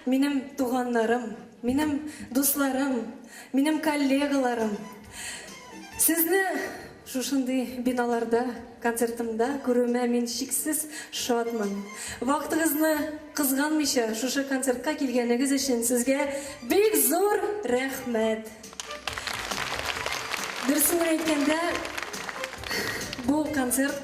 минем туганнарым, минем дусларым, минем коллегаларым. Сезне шушындай биналарда, концертымда көрүмө мен шексиз шатмын. Вактыгызны кызганмыйча шушы концертка келгениңиз үчүн сизге бик зор рахмет. Дөресин айтканда, бу концерт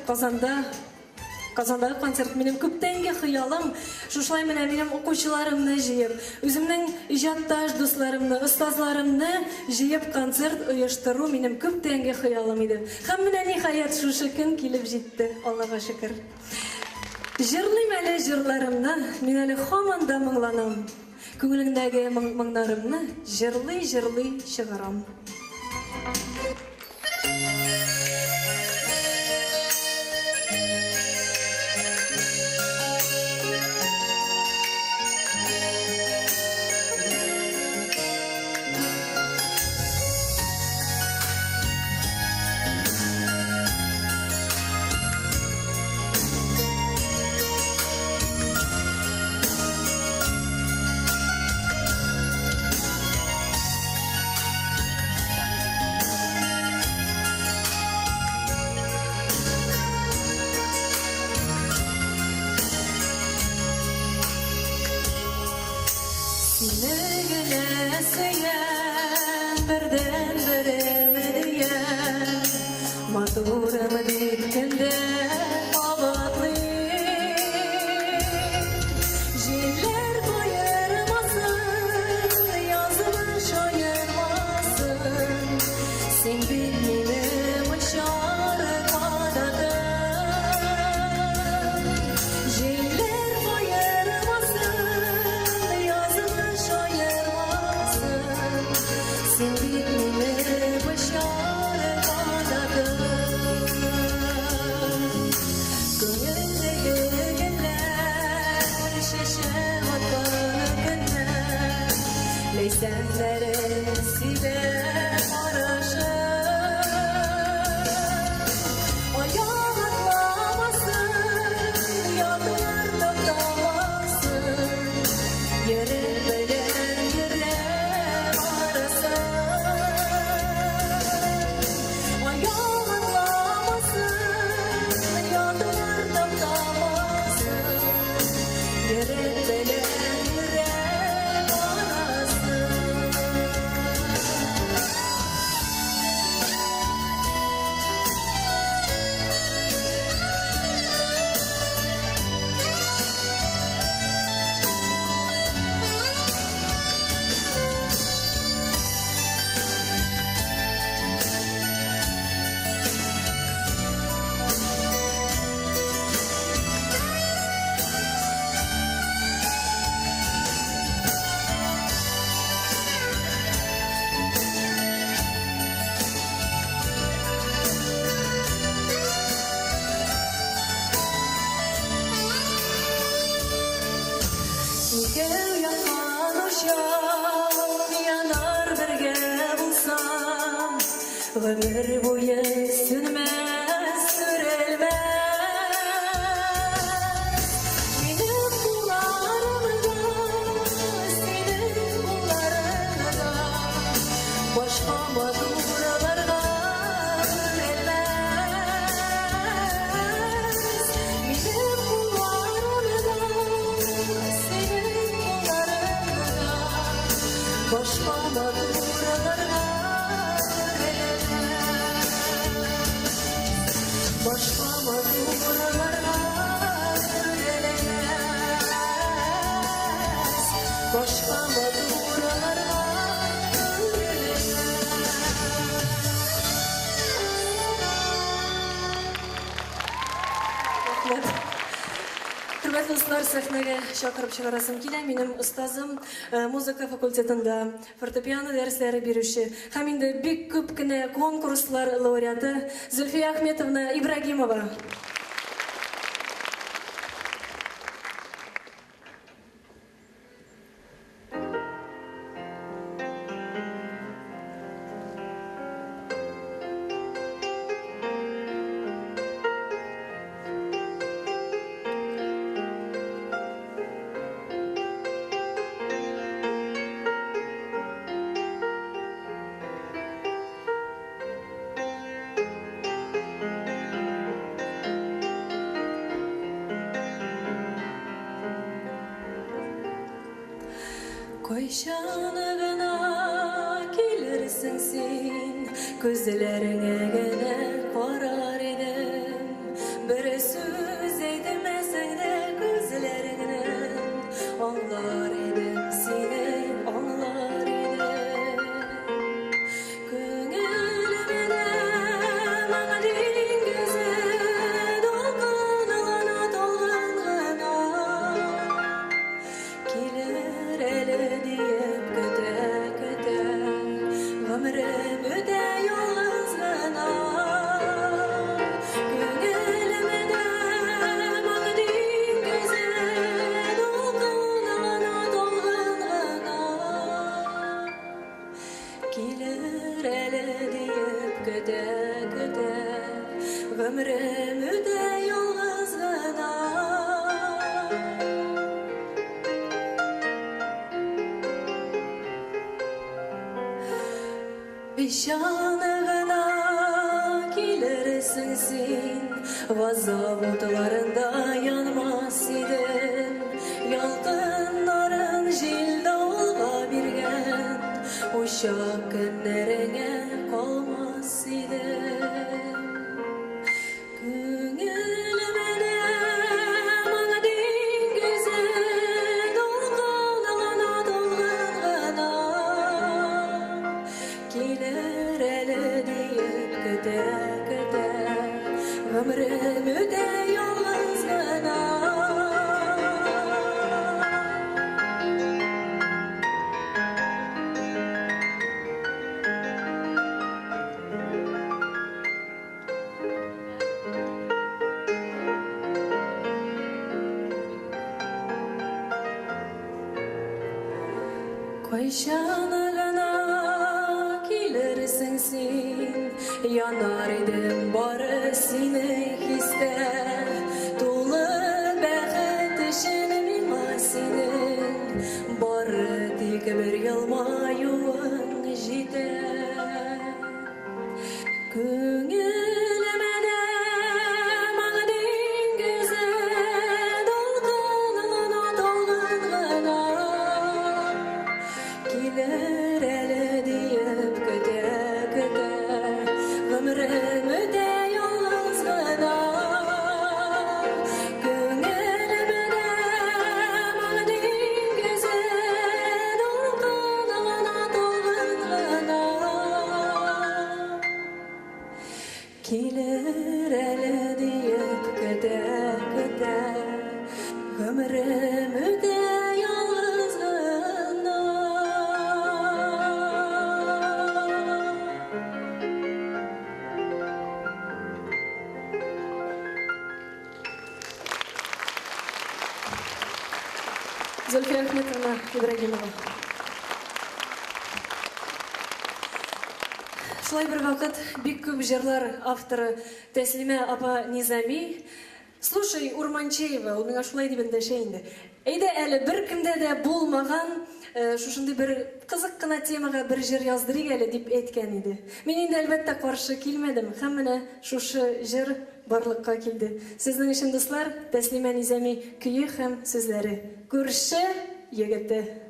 Казандагы концерт менен көптөнге хыялым, шушылай менен менин окуучуларымны жыйып, өзүмдүн ижатташ дусларымны, устазларымны жыйып концерт уюштуруу менин көптөнге хыялым иде. Һәм менә ниһаят шушы күн килеп җитте, Аллага шөкер. Җырлыйм әле җырларымны, мин әле һаман да моңланам. Күңелеңдәге моңнарымны җырлый чыгарам. Ömür boyu sönmez, sürelmez. Benim kullarımda, senin kullarında, başka maduralarga ölmez. Benim kullarımda, senin kullarında, başka maduralarga başka maduralarga ölemez, başka maduralarga ölemez. Hürmetli dostlar, sahneye çağırıp çıkarasım kile. Benim ustazım muzika fakültetinde fortepiano dersleri berişi. Hem indi big köp kine konkurslar laureatı Zülfiye Ahmetovna İbragimova. Kayşanıgına gelirsin sen, gözlerine gene karar edem. Bir söz edemezsen de gözlerinden anlar edem, seni anlar edem. Gönlüme de bana dengeze dolgana dolgana Kiler ele diyep köte köte ömrümü de yalnızlığına Gönlüme de bana dengeze dolgana dolgana Kiler ele diyep köte köte ömrümü de yalnızlığına Pişanıgına gelirsin sen, vazab otlarında yanmaz idin. Yalqınların jilde olga birgen, uşak günlerine kalmaz idin. Gönlüme de bana dengeze dolgana dolgana Kiler ele diyep köte köte ömrümü de yalnızlığına Kayşanıgına gelirsin sen, yanar edim barı seni histe. Dolu bəxet işinime senin, barı dik bir yılmayın jide. Gönlüme de bana dengeze dolgana dolgana Kiler ele diyep köte köte ömrümü de yalnızlığına Gönlüme de bana dengeze dolgana dolgana Kiler ele diyep köte köte ömrümü de yalnızlığına Zülfiye Ahmetovna İbragimova. Şulay bir vakit bik köp jırlar авторы Teslime apa Nizami. Слушай, Урманчеева, ул миңа шулай дип эндәшәйинде. Әйдә әле беркемдә дә булмаган шушындый бер кызык кына темага бер җыр яздырыйк әле дип әйткән иде. Мин инде әлбәттә каршы килмәдем. Һәм менә шушы җыр барлыкка килде. Сезнең өчен дуслар, Тәслимә Низами көе һәм сүзләре. Күрше егете.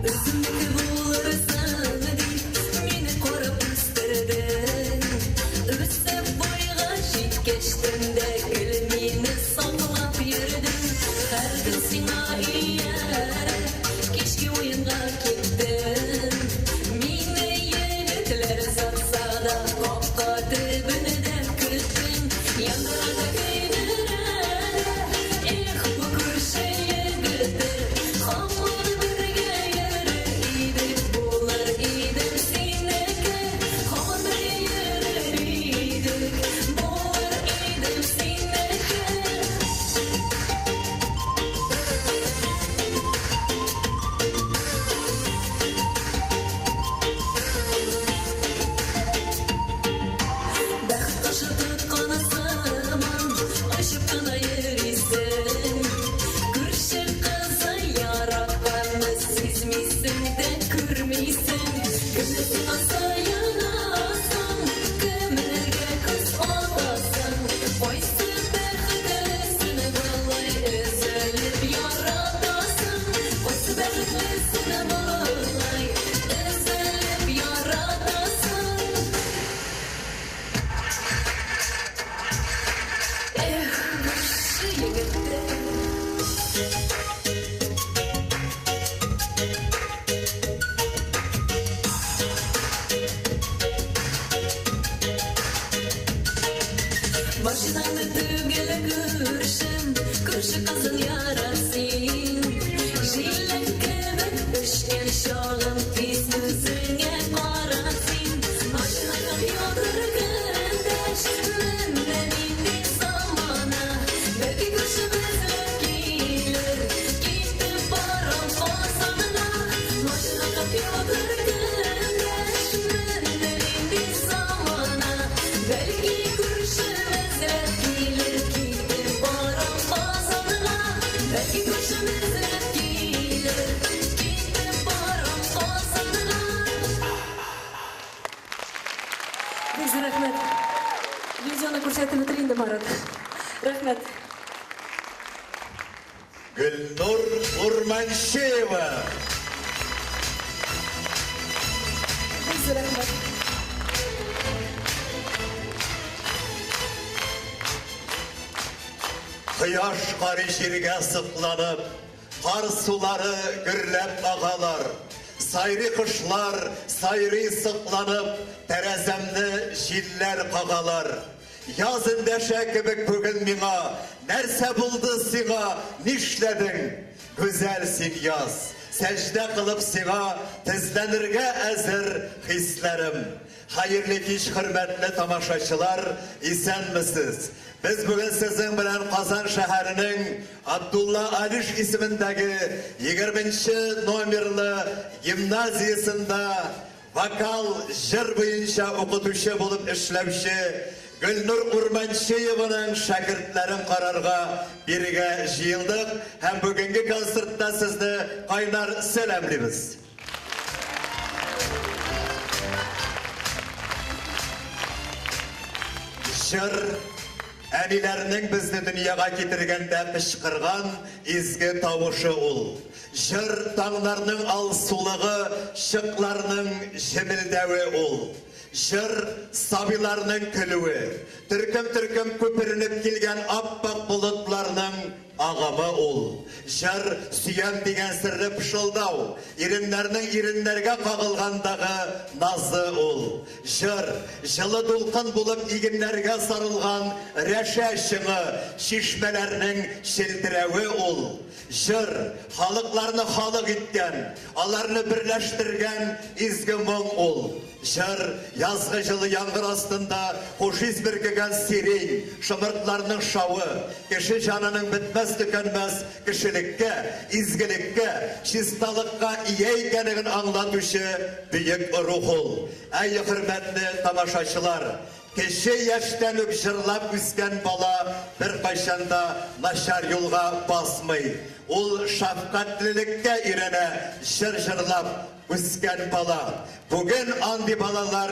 Üzümdeki bulursan deyip, meni korap üstlerden күршім Күрші қызын ярасың Жилік кебек үшкен шағым Тез өзіңе қарасың Машинаға отыргандаш Мәннен инде замана Бәлки күршімізге келер Кетіп барам қасаңына Машинаға отыргандаш Мәннен инде замана Бәлки күршімізге келер Кетіп барам қасаңына Бәлки күршімізге келер Кетіп барам қасаңына Бекзі рахмет. Видеоны көрсетіп өтірейінді Марат. Рахмет. Гүлнұр Урманшеева. Бекзі рахмет. Құяш қары жерге сықланып, қар сулары гүрлеп ағалар. Сайры қышлар, сайры сықланып, тәрәзәмді жиллер қағалар. Язын дәшә кебек бүгін миңа, нәрсә булды сиңа, нишләдің? Güzel син яз, сәждә қылып сиңа, тізләнергә әзір хисләрім. Hayırlı kеш, hürmetli tamaşaçılar, исәнмісіз? Biz bugün sizin bilen Kazan şehirinin Abdullah Aliş ismindeki 20. numarlı gimnaziyasında vokal jır boyunca okutuşu bulup işlevşi Gülnur Urmanşeyevaның şagirdlerin kararga birge jıyıldık. Hem bugünkü konsertte sizni kaynar selamlıyız. Jır әниләрнең безне дөньяга китергәндә кычкырган изге тавышы ул. Жыр таңнарның алсулыгы, шыкларның җемелдәве ул. Жыр сабиларның көлүе, төркем-төркем күперенеп килгән аппак болытларның агымы ул. Жыр сөйәм дигән сirri пышылдау, иреннәрнең иреннәргә кагылгандагы назы ул. Жыр җылы дулкын булып игеннәргә сарылган рәшә шыңы, шишмәләрнең шелтерәве ул. Жыр халыкларны халык иткән, аларны берләштергән изге моң ул. Жыр язгы җылы яңгыр астында хушиз биргән сирень, шымыртларның шавы, кеше җанының бетмәс төкәнмәс кешелеккә, изгелеккә, чисталыкка ия икәнлеген аңлатучы бөек рух ул. Әй хөрмәтле тамашачылар, кеше яшьтән үк җырлап үскән бала бер кайчанда начар юлга басмый. Ул шафкатьлелеккә өйрәнә, җыр җырлап үскән бала. Бүген андый балалар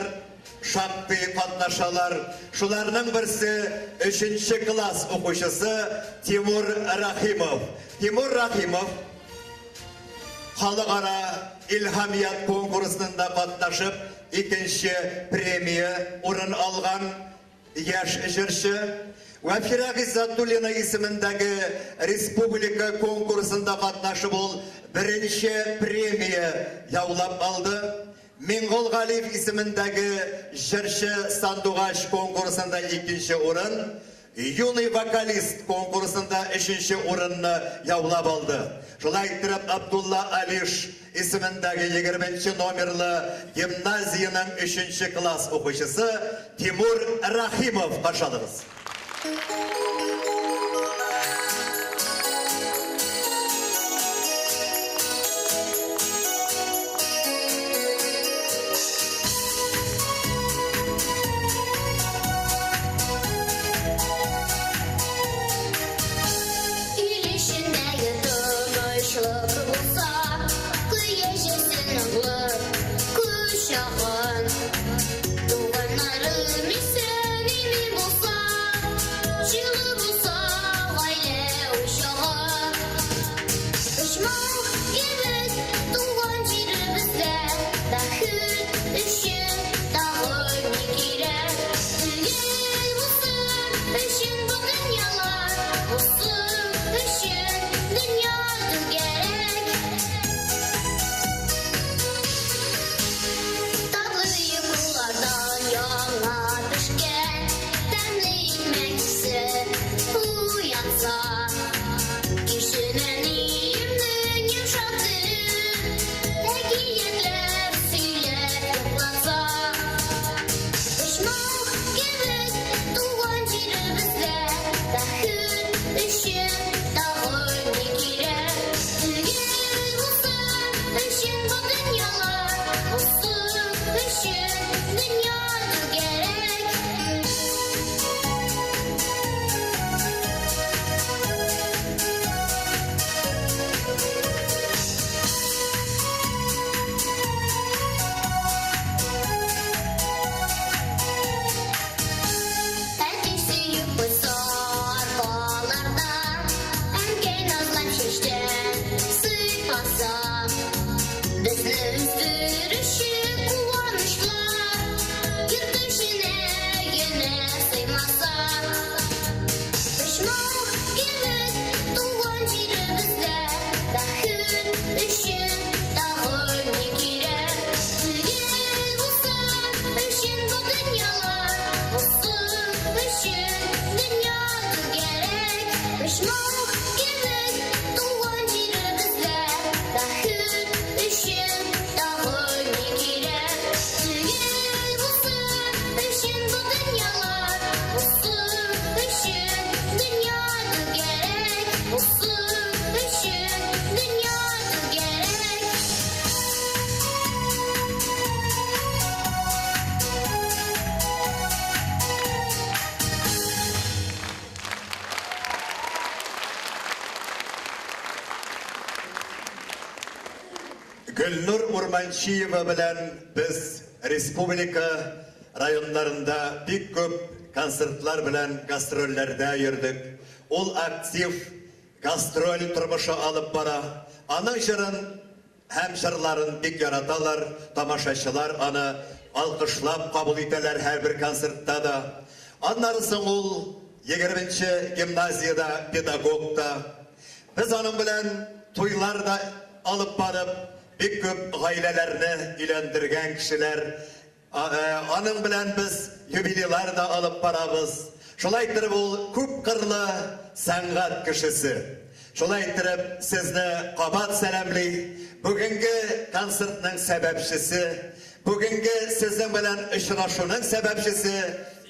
шактый катнашалар. Шуларның берсе 3-нче класс укучысы Тимур Рахимов. Тимур Рахимов халыкара илһамият конкурсында катнашып, 2-нче премия урын алган яшь җырчы. Вафира Гиззатуллина исемендәге республика конкурсында катнашып ул 1-нче премия яулап алды. Мингол Галиев исемендәге җырчы Сандугач конкурсында 2-нче урын, юный вокалист конкурсында 3-нче урынны яулап алды. Шулай итеп Абдулла Алиш исемендәге 20-нче номерлы гимназияның 3-нче класс укучысы Тимур Рахимов каршылыгыз. Tuğanlarım isen emin olsa, çığlık Тырышмақ кебек туған жерімізде, бақыт үшін тағы не керек? Түгел осы үшін бұл дүниялар, осы үшін дүния керек, осы үшін дүния керек. Гүлнур Урманчиева белән без республика районнарында бик күп концертлар белән гастрольләрдә йөрдек. Ул актив гастроль тормышы алып бара. Аның җырын һәм җырларын бик яраталар, тамашачылар аны алкышлап кабул итәләр һәрбер концертта да. Аннары соң ул 20-нче гимназиядә педагогта. Без аның белән туйларда алып барып, бик күп гаиләләрне өйләндергән кешеләр. Аның белән без юбилейлар да алып барабыз. Шулай итеп ул күп кырлы сәнгать кешесе. Шулай итеп сезне кабат сәламли. Бүгенге концертның сәбәпчесе, бүгенге сезнең белән очрашуның сәбәпчесе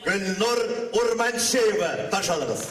Гөлнур Урманчиева. Таш алыгыз.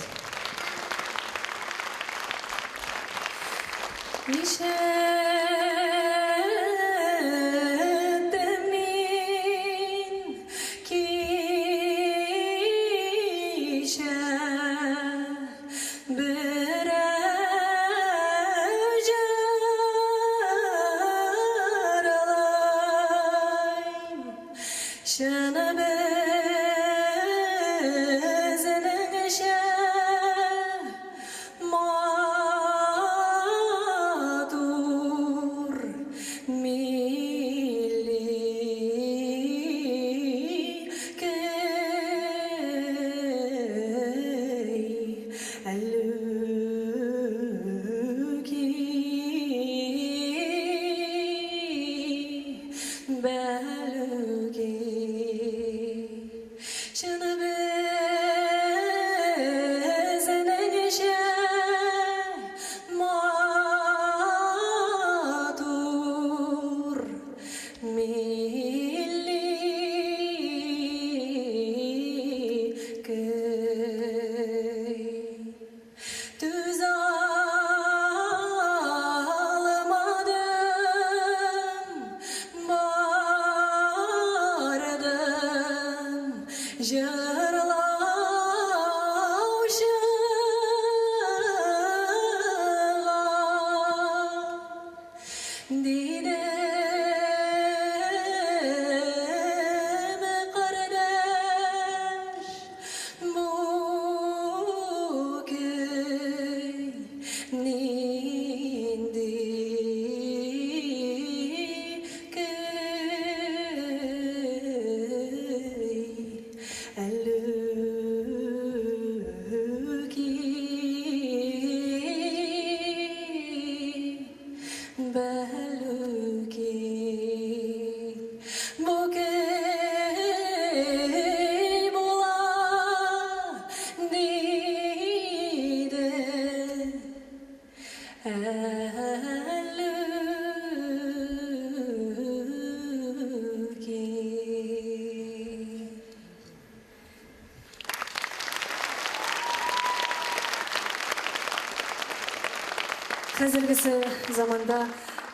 Хәзергесе заманда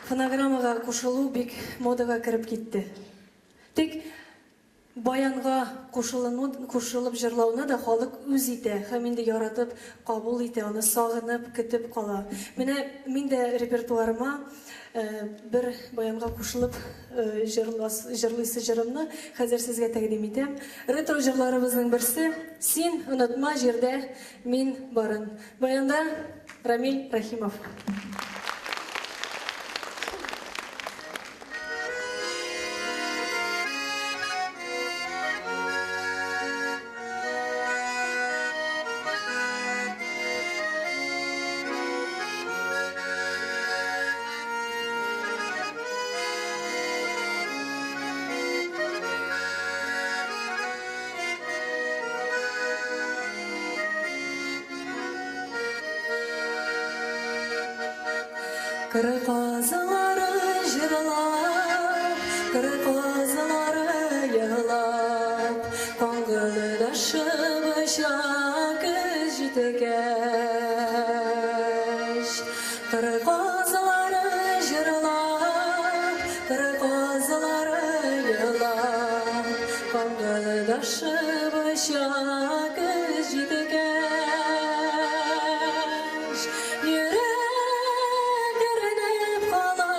фонограммага кушылу бик модага кирип китте. Тик баянга кушылып җырлауны да халык үз итә, һәм инде яратып кабул итә, аны сагынып, көтеп кала. Менә мин дә репертуарыма бер баянга кушылып җырлыйсы җырымны хәзер сезгә тәкъдим итәм. Ретро җырларыбызның берсе "Син онытма җирдә мин барын". Баянда Рамил Рахимов. Kırı kazıları jırlap, kırı kazıları yığlap, Kongılı daşı başak jitekeş. Kırı kazıları jırlap, kırı kazıları yığlap, Kongılı daşı başak jitekeş. Yürek erinip kala,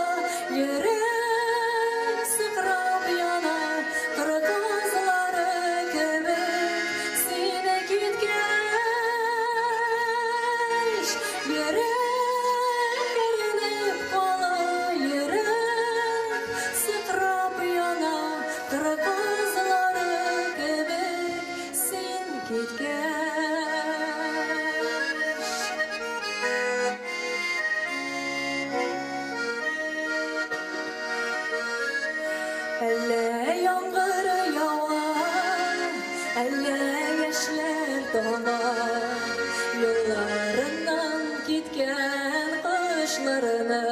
yürek sıkrap yana, kırı kazıları kebek sine gitkeş. Yürek erinip kala, yürek sıkrap yana, kırı kazıları kebek sin gitkeş. Elle yağmur yağar, elle yaşlar donar, yollarından gitken kışlarının.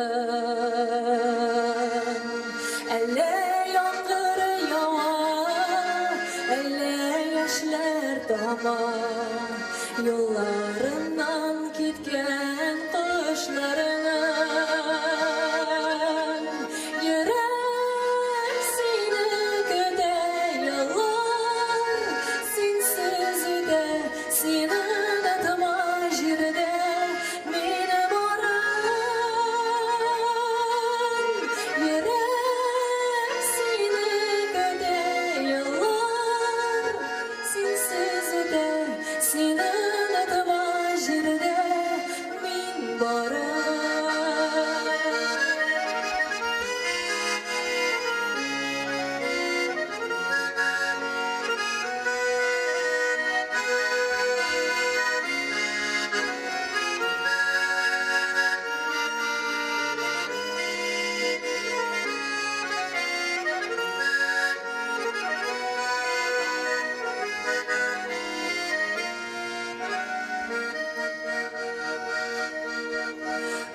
Elle yağmur yağar, elle yaşlar donar, yollarından gitken kışlarının. Yürek seni köde yıllar, sensiz de seni unutma jirde meni boran. Yürek seni köde yıllar, sensiz de seni unutma jirde meni boran.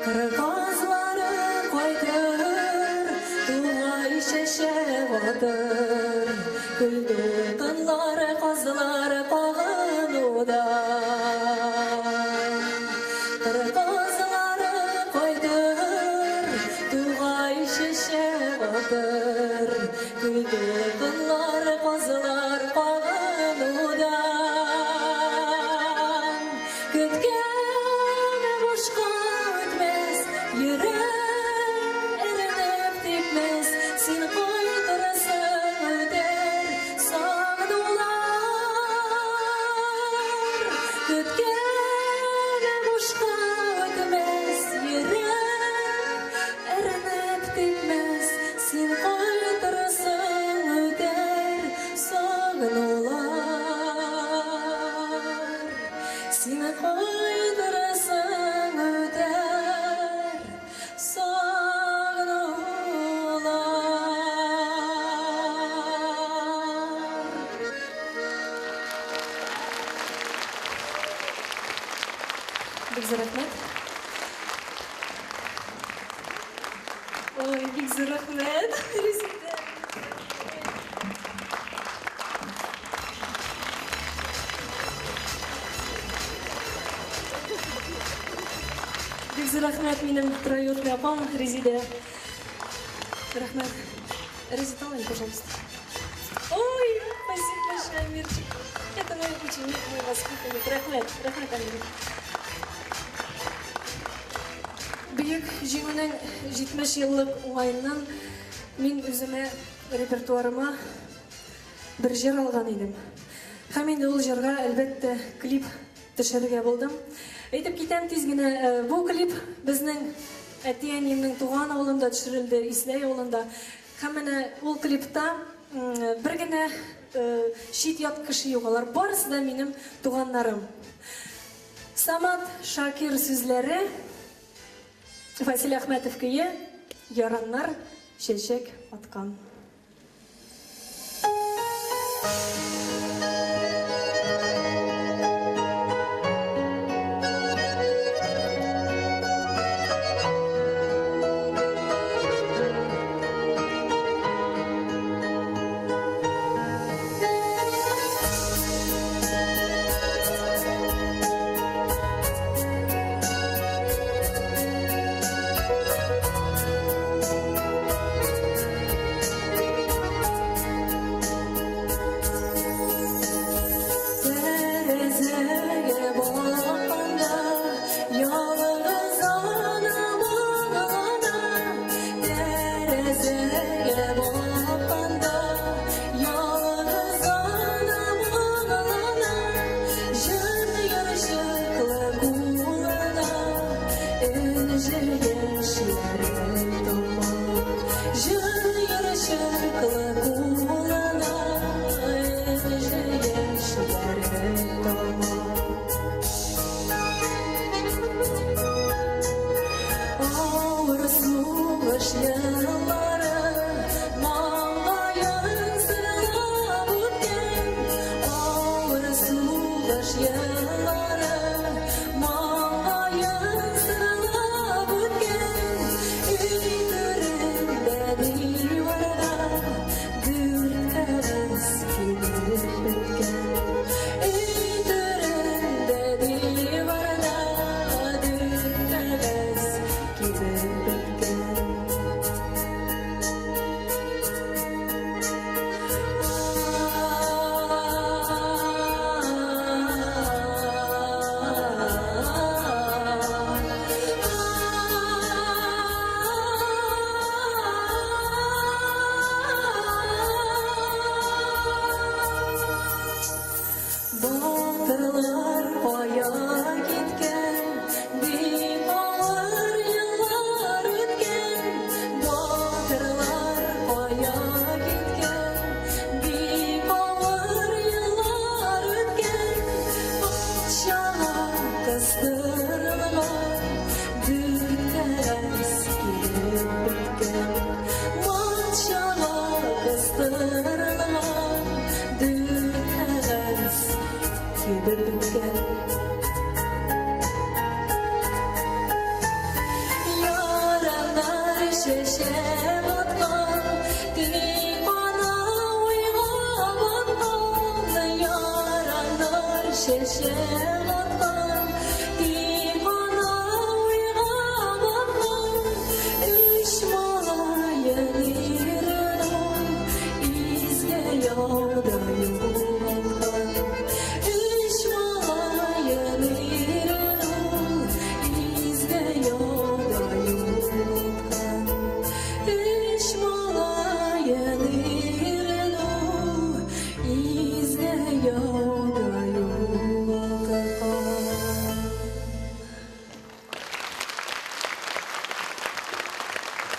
Kırgızları koydur, tuğay şeşe vardır. Güldü kınlar, kazlar bağınıda. Kırgızları koydur, tuğay şeşe vardır. Güldü kınlar, kazlar bağınıda. Gütkene boşka ötmez, yürek erinip dikmez, sen koydurasın öder sağdular. Gütkene boşka ötmez, yürek erinip dikmez, sen koydurasın öder sağdular. Seni koydurasın öder sağdular. Big rahmet. Oy, big rahmet. Резидент. Бик рахмет минем троюродный апам Резиде. Рахмет. Резида, алайын, пожалуйста. Ой, спасибо большое, Амирчик. Это мой ученик, мой воспитанник. Рахмет, рахмет, Амир. Бүйік жеңінің 70 жылдық уайынан мен өзіме репертуарыма бір жер алған едім. Һәм енді ол жерге әлбәтте клип төшерергә булдым. Әйтеп китәм тизгенә, бу клип безнең әти-әниемнең туган авылында төшерелде, Исләй авылында. Һәм менә ул клипта бер генә чит ят кеше юк, алар барысы да минем туганнарым. Самат Шакир сүзләре, Василий Әхмәтов көе, яраннар чәчәк аткан.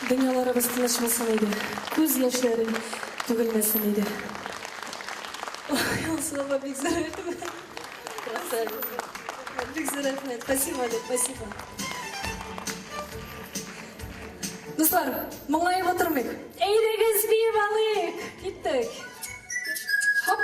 dünyalarımız tanışmasın idi. Göz yaşları tügülmesin idi. Слава Бигзарахмет. Бигзарахмет. Спасибо, Олег, спасибо. Достар, мұңайып отырмайық. Әйдегіз бейіп алайық. Кеттік. Хоп.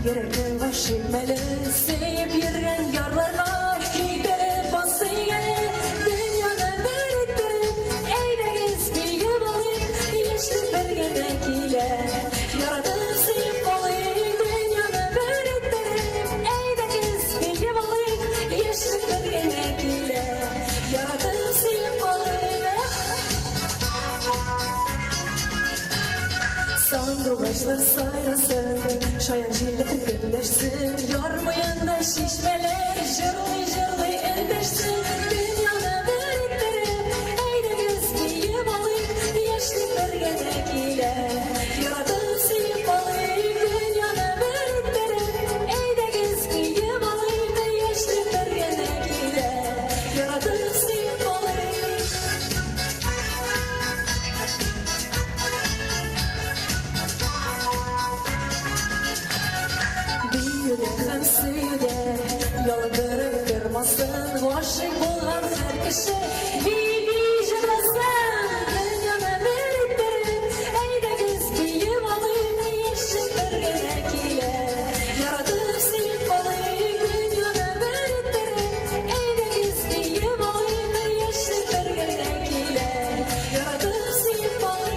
Yüreğin başı mele sevip yürgen yarlara giderip basıya dünyada verittirip eğlegiz bilgi balık yaşlı belgenek ile yaradıp sevip balık dünyada verittirip eğlegiz bilgi balık yaşlı belgenek ile yaradıp sevip balık sandılaşlar sayrasın şayan jiler birleşsin yormayında şişmeler jırlı jırlı endeşsin dünyada verittirip eğlegiz bilgi balık yaşlı bergenek ile yaradıp sevip balık dünyada verittirip eğlegiz bilgi balık yaşlı bergenek ile yaradıp sevip balık Yüreğim suyude yalvarıp kırmasın Aşık olan her kişi bir jadasın Dünyana verittirip eğlegiz bilgi balık yaşlı bergenek ile yaradıp sevip balık dünyana verittirip eğlegiz bilgi balık yaşlı bergenek ile yaradıp sevip balık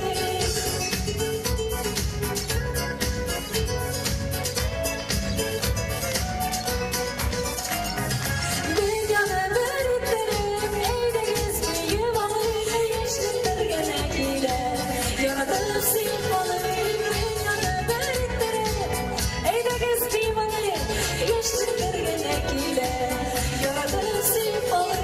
Dünyana verittirip eğlegiz bilgi balık yaşlı bergenek ile yaradıp sevip balık dünyana verittirip eğlegiz bilgi balık yaşlı bergenek ile yaradıp sevip balık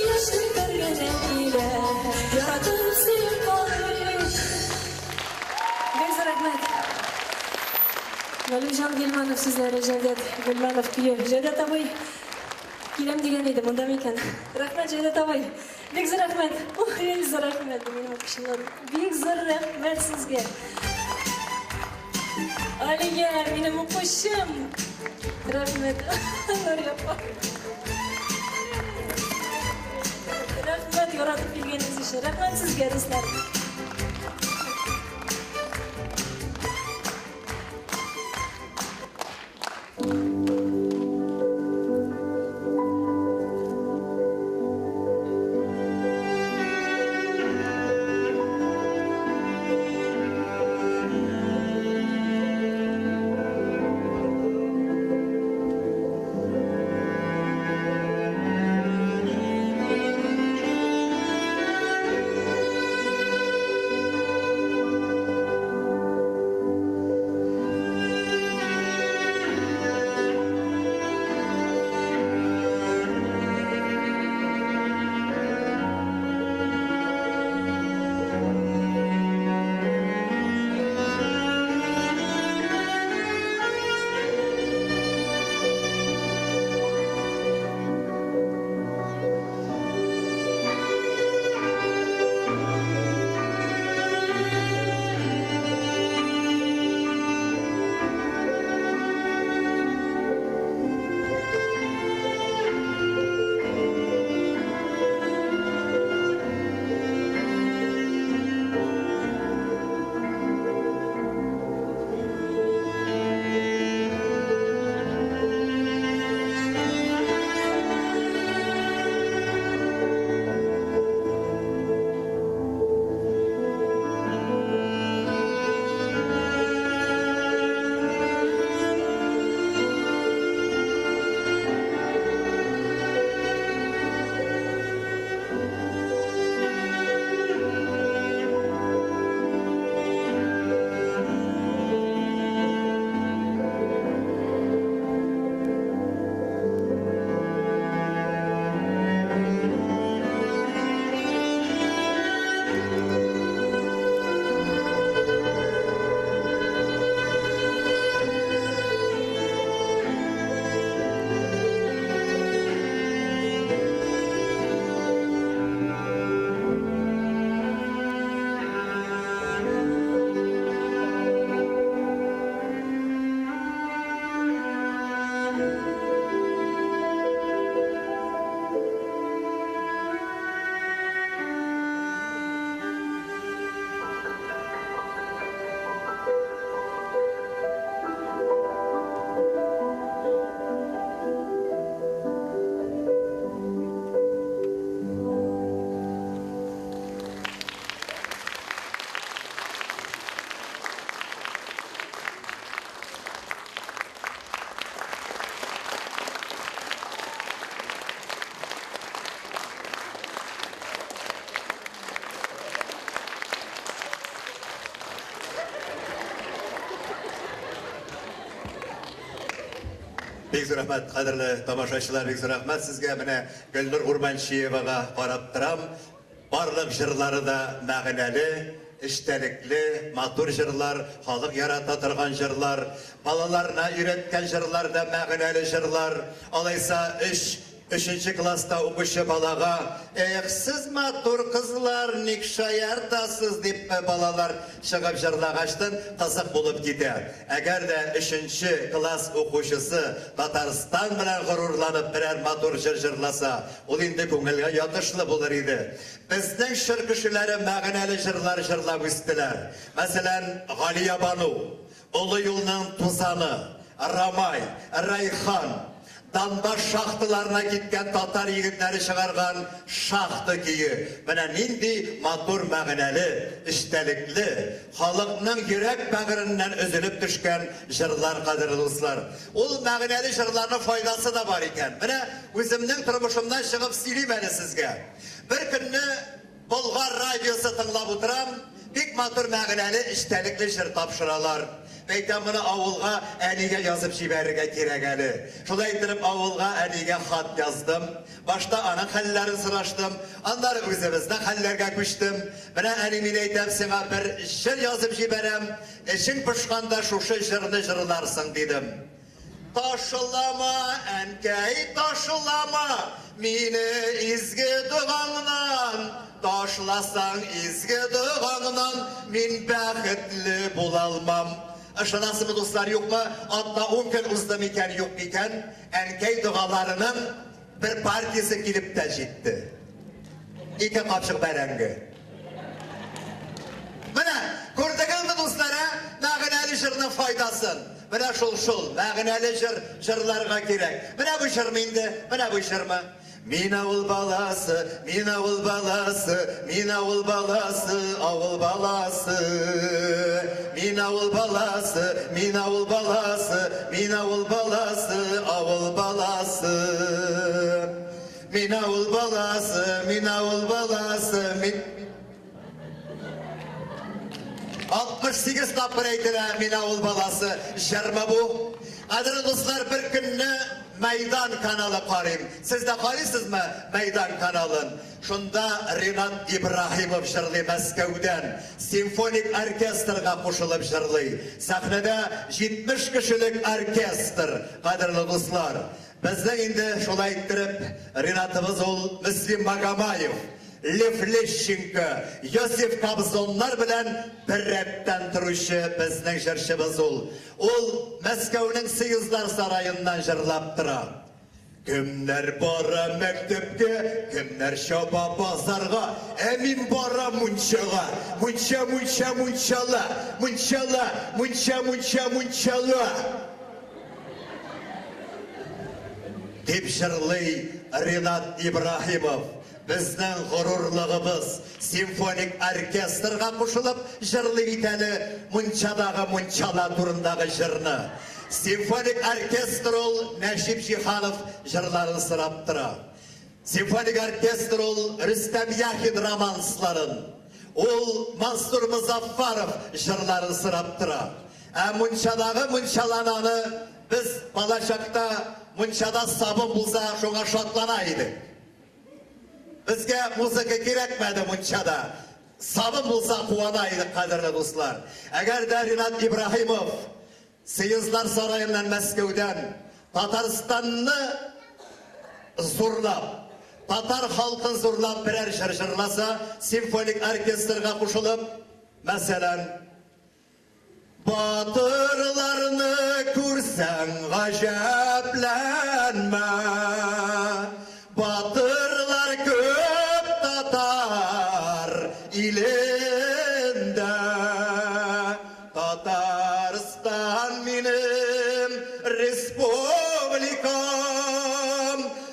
yaşlı bergenek ile yaradıp sevip balık Бигзарахмет. Галимжан Гелманов sizlere Cevdet Gülmanov kuyuyor. Cevdet abay келем деген еді, мұнда мекен. Рахмет Cevdet abay. Бигзарахмет. Бигзарахмет. Менің оқушыларым. Бигзарахмет сізге. Алия, менің оқушым. Рахмет. Нұряпа. Рахмет, яратып келгеніңіз үшін. Рахмет сізге, достар. Бик зур рәхмәт, кадерле тамашачылар, бик зур рәхмәт сезгә. Менә Гөлнур Урманчиевага карап торам. Барлык җырлары да мәгънәле, эчтәлекле, матур җырлар, халык ярата торган җырлар, балаларына өйрәткән җырлар да мәгънәле җырлар. Алайса 3нче класста укучы балага "Эх, сез матур кызлар, ник шаяртасыз" дип балалар чыгып җырлагачтан кызык булып китә. Әгәр дә 3нче класс укучысы Татарстан белән горурланып берәр матур җыр җырласа, ул инде күңелгә ятышлы булыр иде. Безнең шыр кешеләре мәгънәле җырлар җырлап үстеләр. Мәсәлән, Галия Бану, Олы юлның тузаны, Рамай, Райхан, Данбаш шахталарына киткән татар егетләре чыгарган шахта көе. Менә нинди матур мәгънәле, эчтәлекле, халыкның йөрәк бәгыреннән өзелеп төшкән җырлар, кадерле дуслар. Ул мәгънәле җырларның файдасы да бар икән. Менә үземнең тормышымдан чыгып сөйлим әле сезгә. Бер көнне Болгар радиосы тыңлап утырам, бик матур мәгънәле, эчтәлекле җыр тапшыралар. Бәйтәм, моны авылга әнигә язып җибәрергә кирәк әле. Шулай итеп авылга әнигә хат яздым. Башта аның хәлләрен сораштым, аннары үзебезнең хәлләргә күчтем. Менә әни мин әйтәм, сиңа бер җыр язып җибәрәм, эшең пошканда шушы җырны җырларсың дидем. Ташылама, әнкәй, ташылама, мине изге дугаңнан. Ташласаң изге дугаңнан, мин бәхетле була алмам. Ышанасызмы, дуслар, юкмы? Атта 10 көн узды микән, юк микән? Әнкәй дугаларының бер партиясы килеп тә җитте. 2 капчык бәрәңге. Менә, күрдегезме, дуслар, мәгънәле җырның файдасын. Менә шул мәгънәле җырларга кирәк. Менә бу җырмы инде, менә бу җырмы? Мин авыл баласы, мин авыл баласы, мин авыл баласы, авыл баласы. Мин авыл баласы, мин авыл баласы, мин авыл баласы, авыл баласы. Мин авыл баласы, мин авыл баласы, мин 68 тапкыр әйтелә, мин авыл баласы. Җырмы бу? Кадерле дуслар, бер көнне Мәйдан каналы карыйм. Сез дә карыйсызмы Мәйдан каналын? Шунда Ринат Ибраһимов җырлый Мәскәүдән. Симфоник оркестрга кушылып җырлый. Сәхнәдә 70 кешелек оркестр, кадерле дуслар. Безнең инде шулай иттереп Ринатыбыз ул Мөслим Магомаев, Лев Лещенко, Йосиф Кобзоннар белән бер рәттән торучы безнең җырчыбыз ул. Ул Мәскәүнең Союзлар сараеннан җырлап тора. Кемнәр бара мәктәпкә, кемнәр чаба базарга, ә мин бара мунчага. Мунча, мунча, мунчала, мунчала, мунча, мунча, мунчала. Дип җырлый Ринат Ибраһимов. Безнең горурлыгыбыз симфоник оркестрга кушылып җырлый бит әле мунчадагы мунчала турындагы җырны. Симфоник оркестр ул Нәҗип Җиһанов җырларын сырап тора. Симфоник оркестр ул Рөстәм Яхин романсларын, ул Мансур Музаффаров җырларын сырап тора. Ә мунчадагы мунчалананы без балачакта мунчада сабын булса шуңа шатлана идек. Безгә музыка кирәкмәде мунчада. Сабын булса куана идек, кадерле дуслар. Әгәр дә Ринат Ибраһимов Союзлар сараеннан Мәскәүдән Татарстанны зурлап, татар халкын зурлап берәр җыр җырласа, симфоник оркестрга кушылып, мәсәлән, батырларны күрсәң гаҗәпләнмә, батырлар күп татар илендә, Татарстан минем республикам,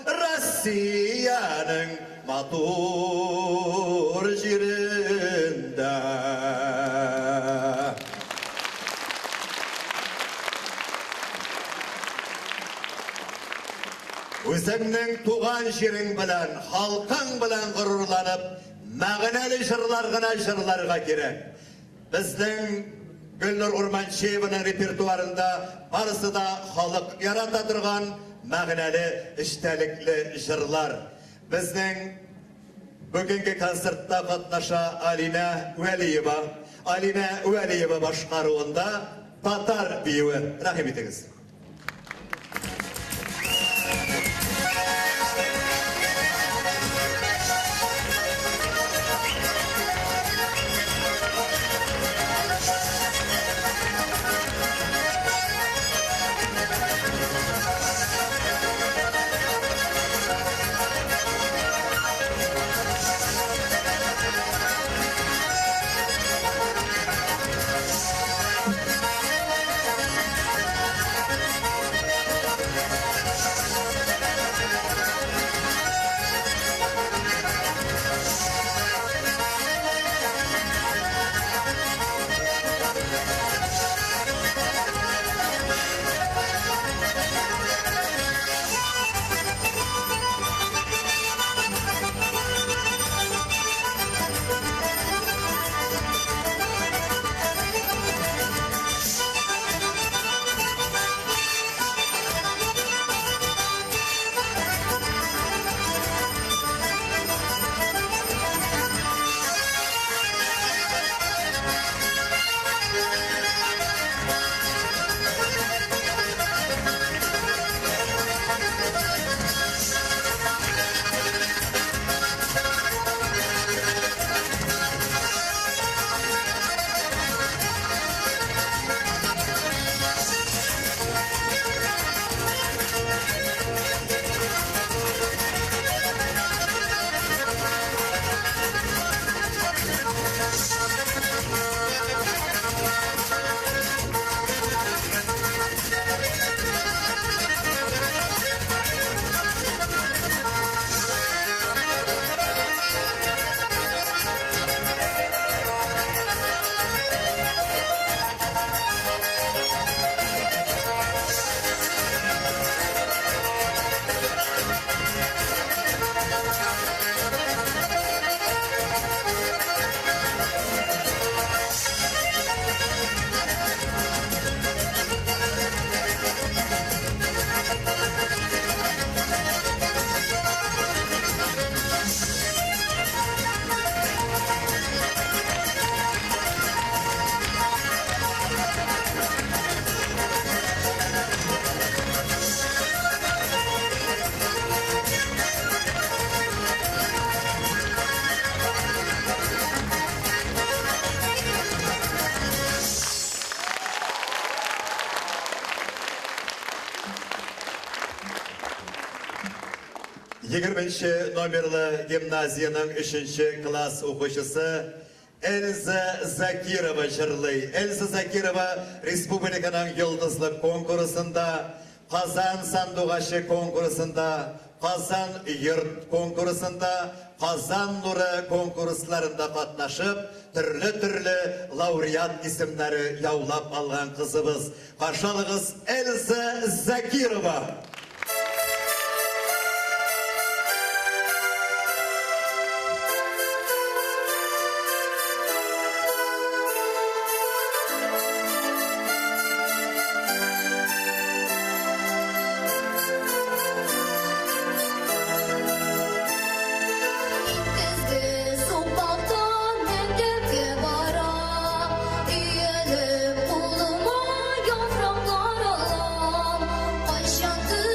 Россиянең матур җирендә. Үзеңнең туган җирең белән, халкың белән горурланып, мәгънәле җырлар гына җырларга кирәк. Безнең Gülnur Urmançıyevaның repertuarında barысы da халық ярата тұрған мәгънәле iştelikli жырлар. Безнең бүгінгі концертта катнаша Алина Уәлиева башкаруында Татар биюі. Рәхим итегез. Номерлы гимназияның 3 класс оқушысы Эльза Закирова жырлый. Эльза Закирова республиканың йолдызлы конкурсында, Қазан сандуғашы конкурсында, Қазан йұрт конкурсында, Қазан нұры конкурсларында қатнашып, түрлі лауреат исемдері яулап алған қызыбыз. Қаршалығыз Эльза Закирова. Yapraklar alam, aşağı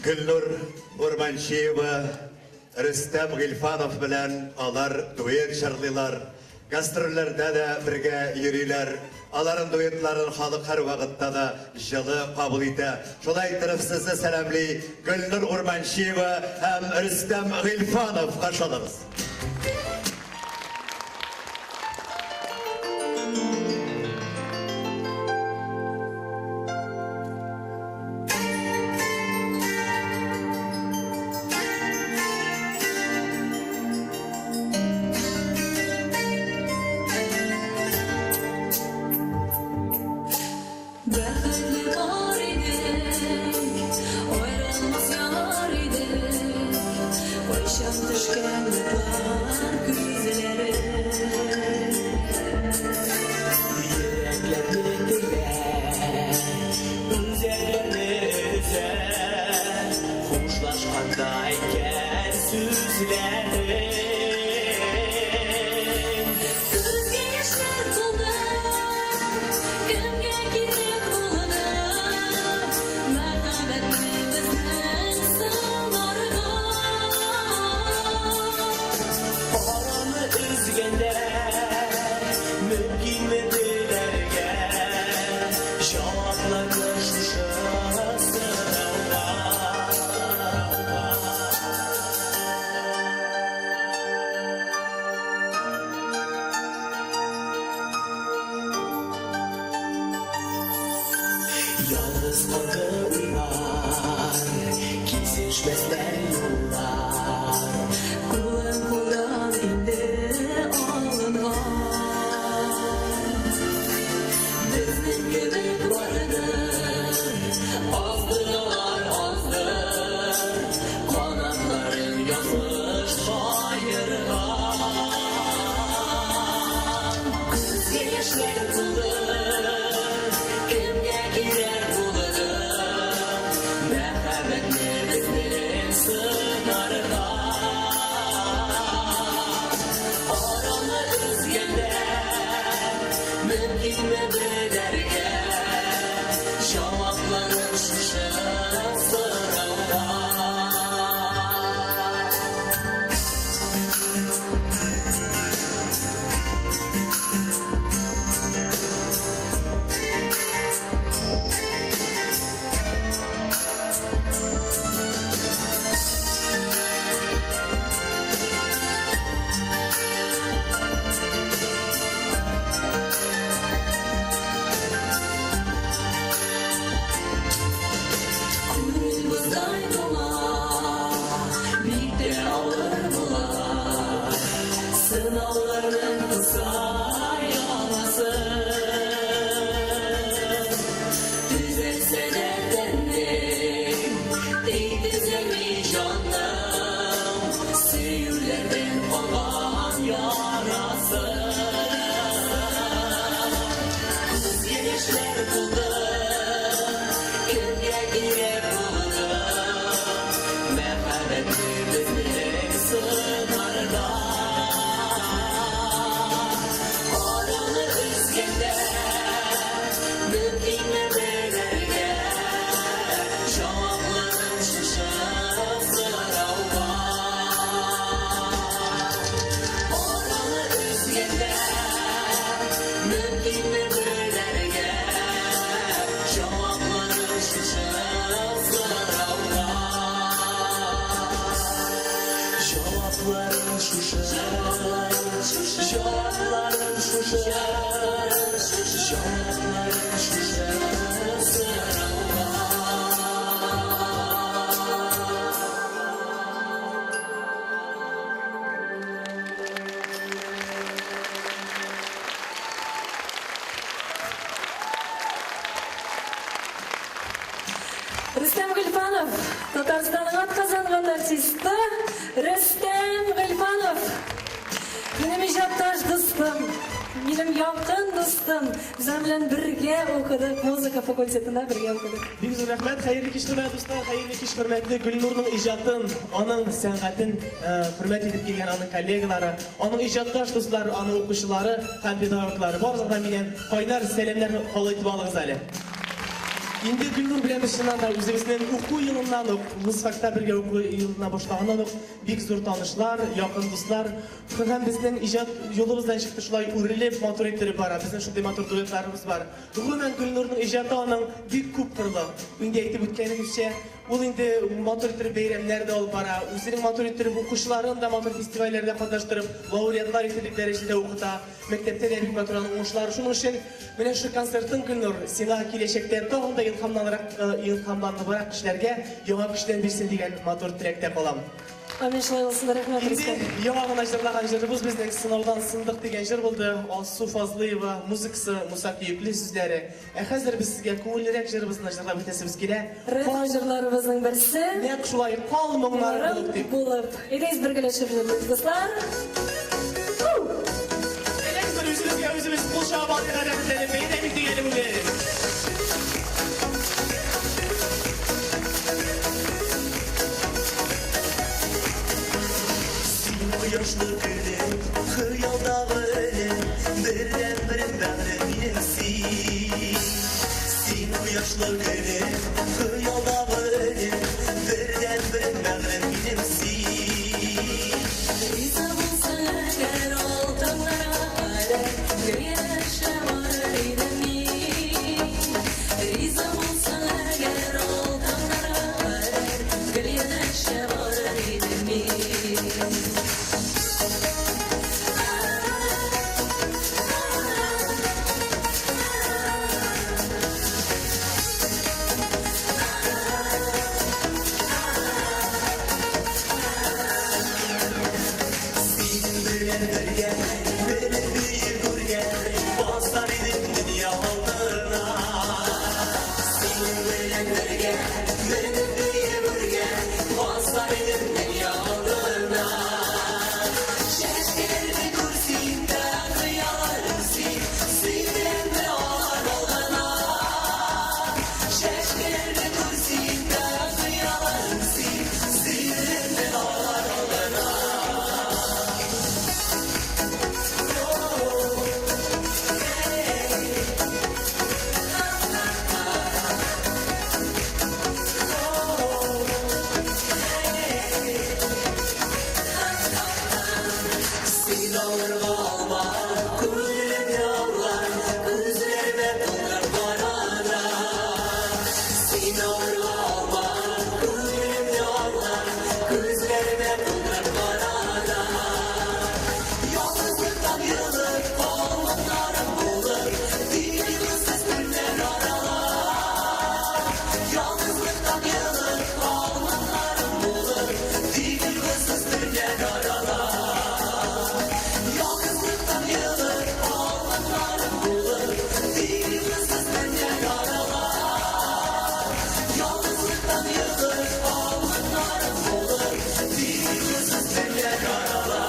Gülnur Urmanşieva, Rüstem Gilfanov bilen alar duet şarlılar. Gastrollerde de birge yürüler. Aların duetlerin halık her vakitte da жылы kabul ite. Şolay taraf sizi selamli Gülnur Urmanşieva hem Rüstem Gilfanov karşılarız. Yalnız kaldı uyar, kesişmezler yollar. Kulağım kulağım indi alınlar. Bizim gibi vardır, azdılar azdır. Kanatların yazmış bayırlar. Kız gençler kılır. Sınavların kısa yaması düzelse derdendim değdirse mi canım seyirlerden olan yarası kız gençler kıldı kimge girer kıldı merhametli sınarda Cevapların şuşa, cevapların şuşa, cevapların şuşa, Rüstem Gilfanov, Tatarstan'ın at kazangan artisti Rüstem Gilfanov. Benim ijoddosh do'stim, benim yaqin do'stim. Bizlar bilan birga o'qidik, muzika fakultetida birga o'qidik. Biz rahmat, xayrli kish hurmatli do'stlar, xayrli kish hurmatli Gulnurning ijodin, onun san'atin hurmat etib kelgan onun kollegalari, onun ijoddosh do'stlari, onun o'quvchilari, ham pedagoglari, barlariga men qaynar salamlarni qo'l etib olingizlar. Инде Гүлнур белән без чыннан да үзебезнең уку елыннан ук, вузфакта бергә уку елына башлаганнан ук бик зур танышлар, якын дуслар. Һәм безнең иҗат юлыбыздан чыкты шулай үрелеп, матур иттереп бара. Безнең шундый матур дуэтларыбыз бар. Гомумән Гүлнурның иҗаты аның бик күп кырлы. Инде әйтеп үткәнебезчә, ул инде матур иттереп бәйрәмнәр дә алып бара. Үзенең матур иттереп укучыларын да матур фестивальләрдә катнаштырып, лауреатлар итеп дәрәҗәдә укыта. Мәктәптә дә бик матур аның уңышлары. Шуның өчен менә шу концертын Гүлнур сиңа киләчәктә тагын да илһамланыбрак кешеләргә яңа көчләр бирсен дигән матур теләктә калам. Амин, шулай булсын, рәхмәт, Инде Рөстәм. яңа гына җырлаган җырыбыз безнең сынаудан сындык дигән җыр булды. Алсу Фазлыева, музыкасы Муса Күйекле сүзләре. Хәзер без сезгә күңеллерәк җырыбызны җырлап үтәсебез килә. Рәхмәт җырларыбызның берсе. Нәкъ шулай кал моңнар булып дип. Булып. Идез бергәләшеп йөрдек, дуслар. Электр үзебезгә үзебез кул чабып алырга теләп бәйрәм дигәне бүген. Yaşlı gülüm, hıyaldağı ölüm, birden birin bäğrim minimsin. Sin yaşlı gülüm, hıyaldağı ölüm, birden birin bäğrim minimsin. Riza bulsa eğer altınlara alem, güneşe var idim. Riza bulsa eğer altınlara alem, güneşe var idim. Benim bir gurgen, basar idim dünya altına. Senin bilen birge, benim bir gurgen, basar idim dünya altına. Şeşkelerimi kursin, kıyarımsin, senin de ağlar olana. Şeşkelerimi kursin, kıyarımsin, senin de ağlar olana. Seni alırga alma, kulüm yağlar, gözlerime dolar barana. Seni alırga alma, kulüm yağlar, gözlerime dolar barana. Yalnızlıktan yılır, almanlarım bulur, dilimiz günler aralar. Yalnızlıktan yılır, almanlarım bulur, dilimiz günler aralar. Yalnızlıktan yılır, almanlarım bulur, dilimiz günler aralar. Yalnızlıktan yılır, almanlarım bulur, dilimiz günler aralar.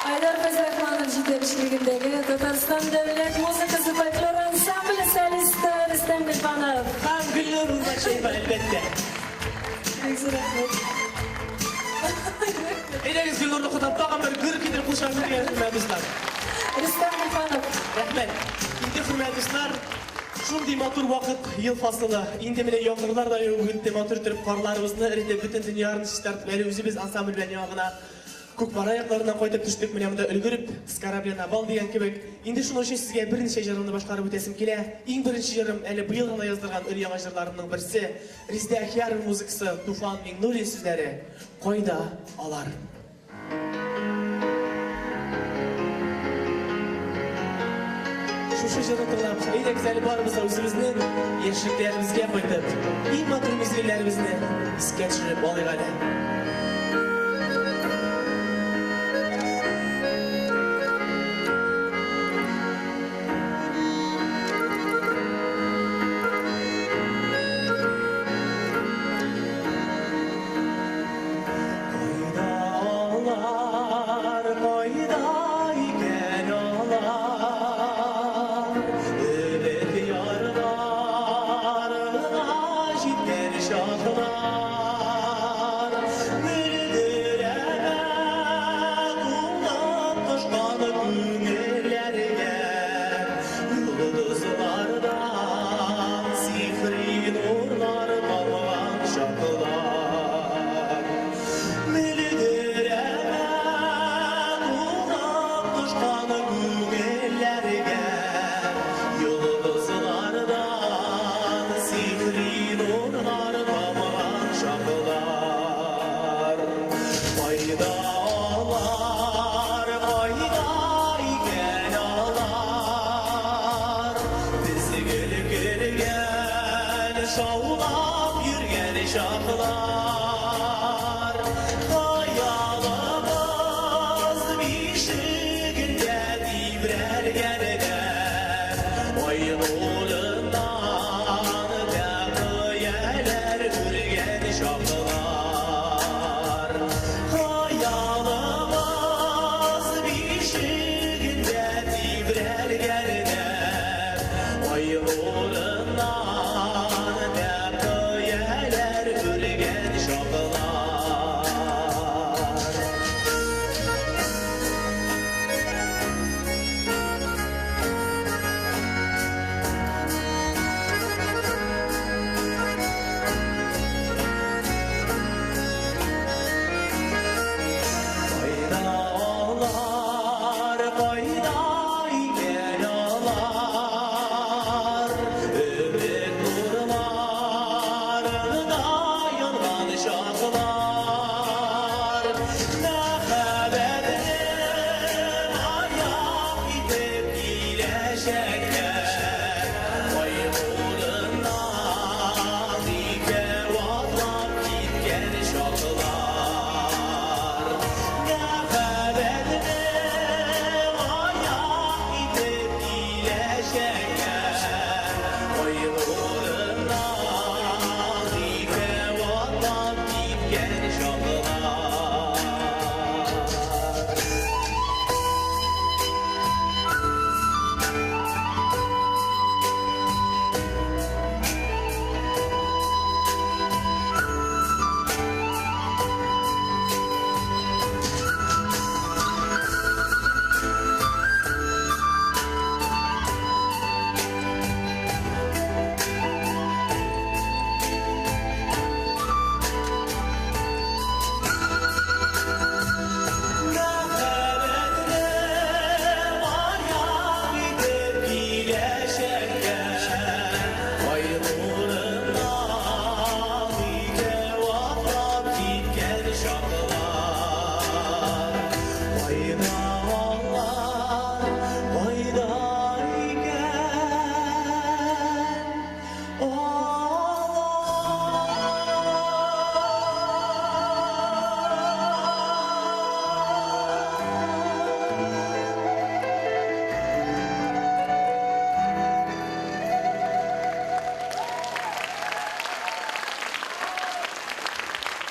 Ayдар Fazrahmanov җитәкчелегендәге Татарстан дәүләт музыкасы фольклор ансамбле солисты Рөстәм Гөлбанов. Һәм Гөлнур Урманчаева әлбәттә. Рәхмәт. Әйдәгез Гөлнурны кутап тагын бер гөр китереп кушарып бергән хөрмәтле дуслар. Рөстәм Гөлбанов. Рәхмәт. Инде хөрмәтле дуслар, шундый матур вакыт, ел фасылы. Инде менә яңгырлар да юк, үтте матур итеп карларыбызны эритеп, бөтен дөньяны чистартып, әле үзебез ансамбль белән яңа гына Күкмара аякларынан кайтып төштек, менә монда өлгереп, скара белән абал дигән кебек. Инде шуның өчен сезгә берничә җырымны башкарып үтәсем килә. Иң беренче җырым әле быел гына яздырган өр-яңа җырларымның берсе. Риздә Ахьяров музыкасы, Туфан Миңнуллин сүзләре. Кайда алар? Шушы җырны тыңлап, әйдәгез әле барыбыз да үзебезнең яшьлекләребезгә кайтып, иң матур мизгелләребезне искә төшереп алыйк әле. Kayda икән алар, bişiginde dibrer gerder oyun uğrundan dağıyeler ürgen şaplar hayalımız bişiginde dibrer gerder oyun uğrundan dağıyeler ürgen şaplar Faydalar, fayday gelalar Ümit nurlarında yangan şaklar Ne haberdim ayak gidip iyileşenler Vay uğrundan diker vatlap gitken şaklar Ne haberdim ayak gidip iyileşenler Vay uğrundan diker vatlap gitken şaklar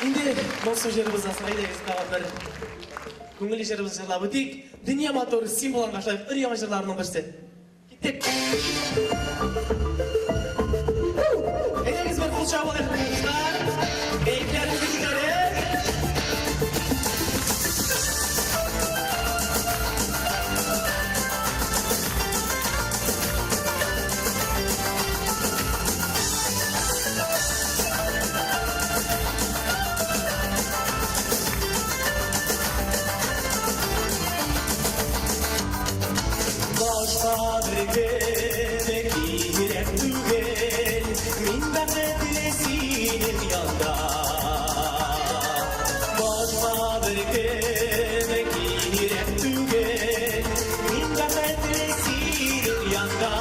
Indi nasıl жерimiz asrayda eskavator. Көңіл жерimiz жырлап өтейік. Дүния моторы символын қашайып, ыр-яңа жырларының бірісі. Кеттік. Әйдеңіз бір қол шабыл әкімдіңіздер. Бейіклеріңізді күтері. Başka bir gerek түгел, min бәхетле синең янда. Başka bir gerek түгел, min бәхетле синең янда.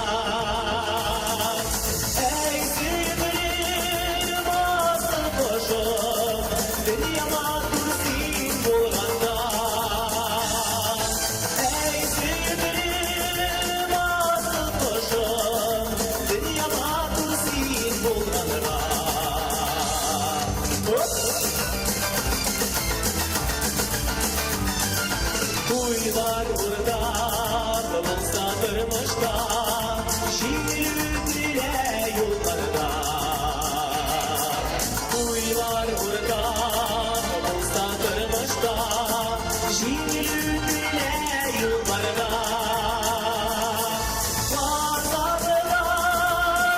Ey sevgilim asıl başım, dünyama dursun bulganda. Ey sevgilim asıl başım, dünyama dursun bulganda. Kuyular burada bulsa durmuşta, şiirle yollarda. Kuyular burada bulsa durmuşta, şiirle yollarda. Varsadılar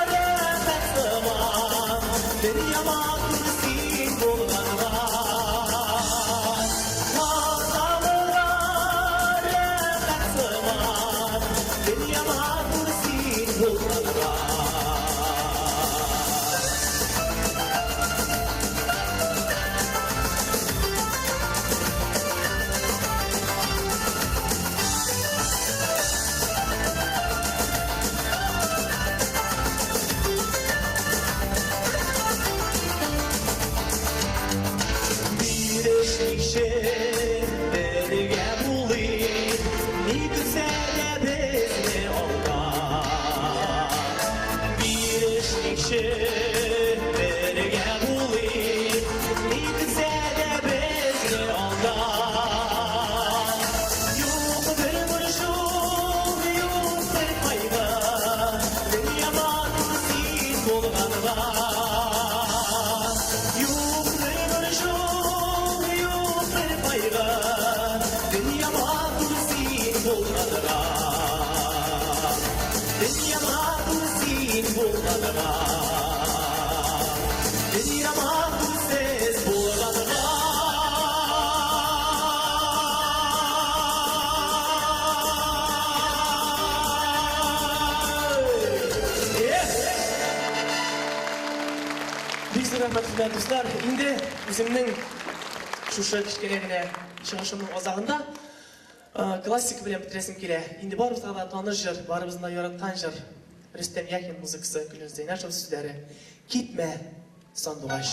efek zaman, dünyama dursun bulganda. Varsadılar efek zaman, dünyama dursun bulganda. Bulgar'a beni yaman ses Bulgar'a Бик рәхмәт достlar. Инде үземнең шушы кичкенә генә чыгышымның азагында классик белән битерәсем килә. Инде барыбызга да таныш җыр, барыбызны да яраткан җыр. Рөстәм Яхин музыкасы, Гөлнур Зәйнәшев сүзләре. Китмә, сандугач.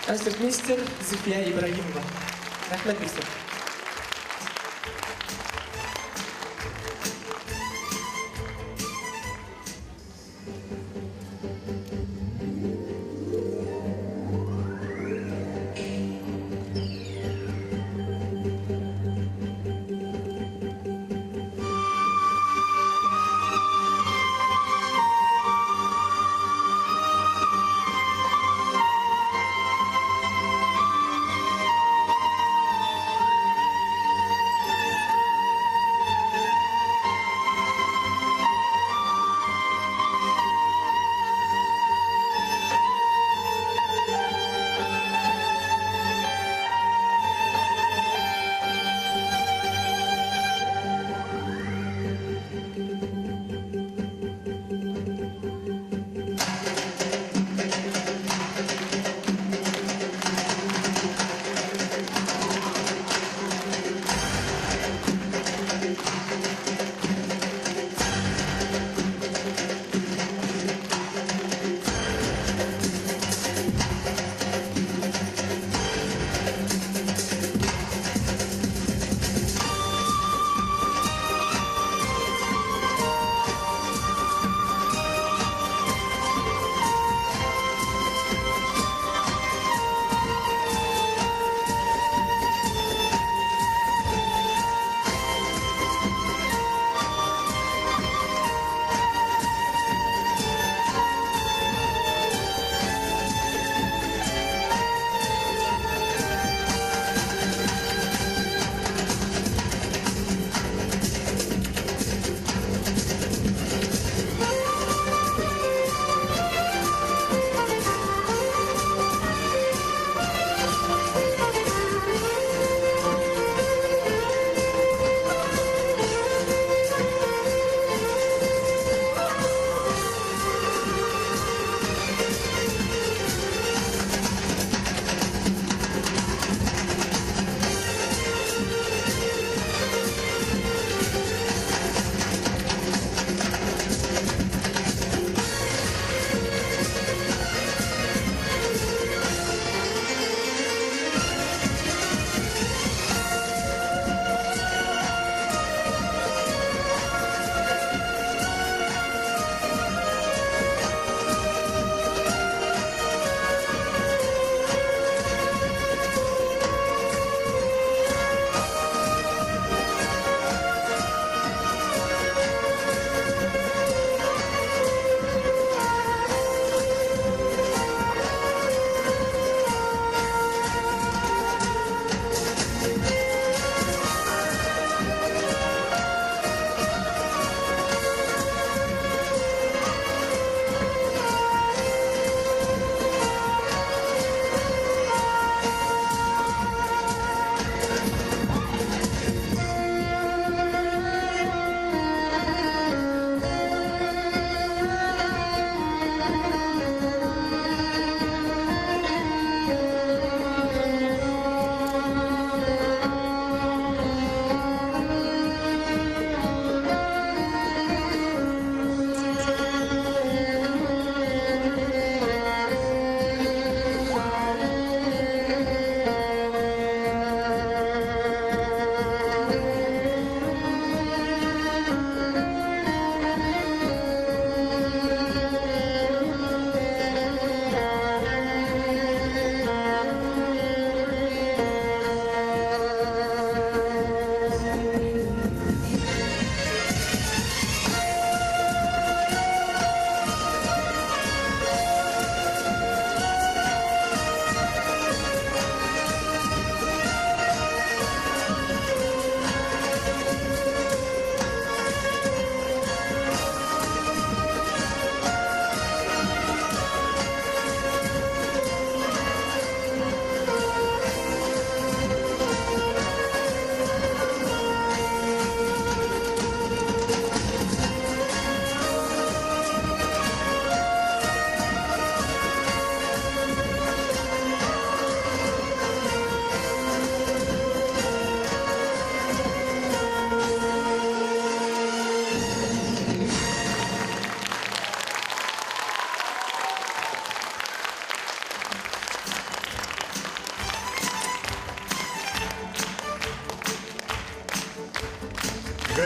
Концертмейстер Зульфия Ибрагимова. Рахмет безгә.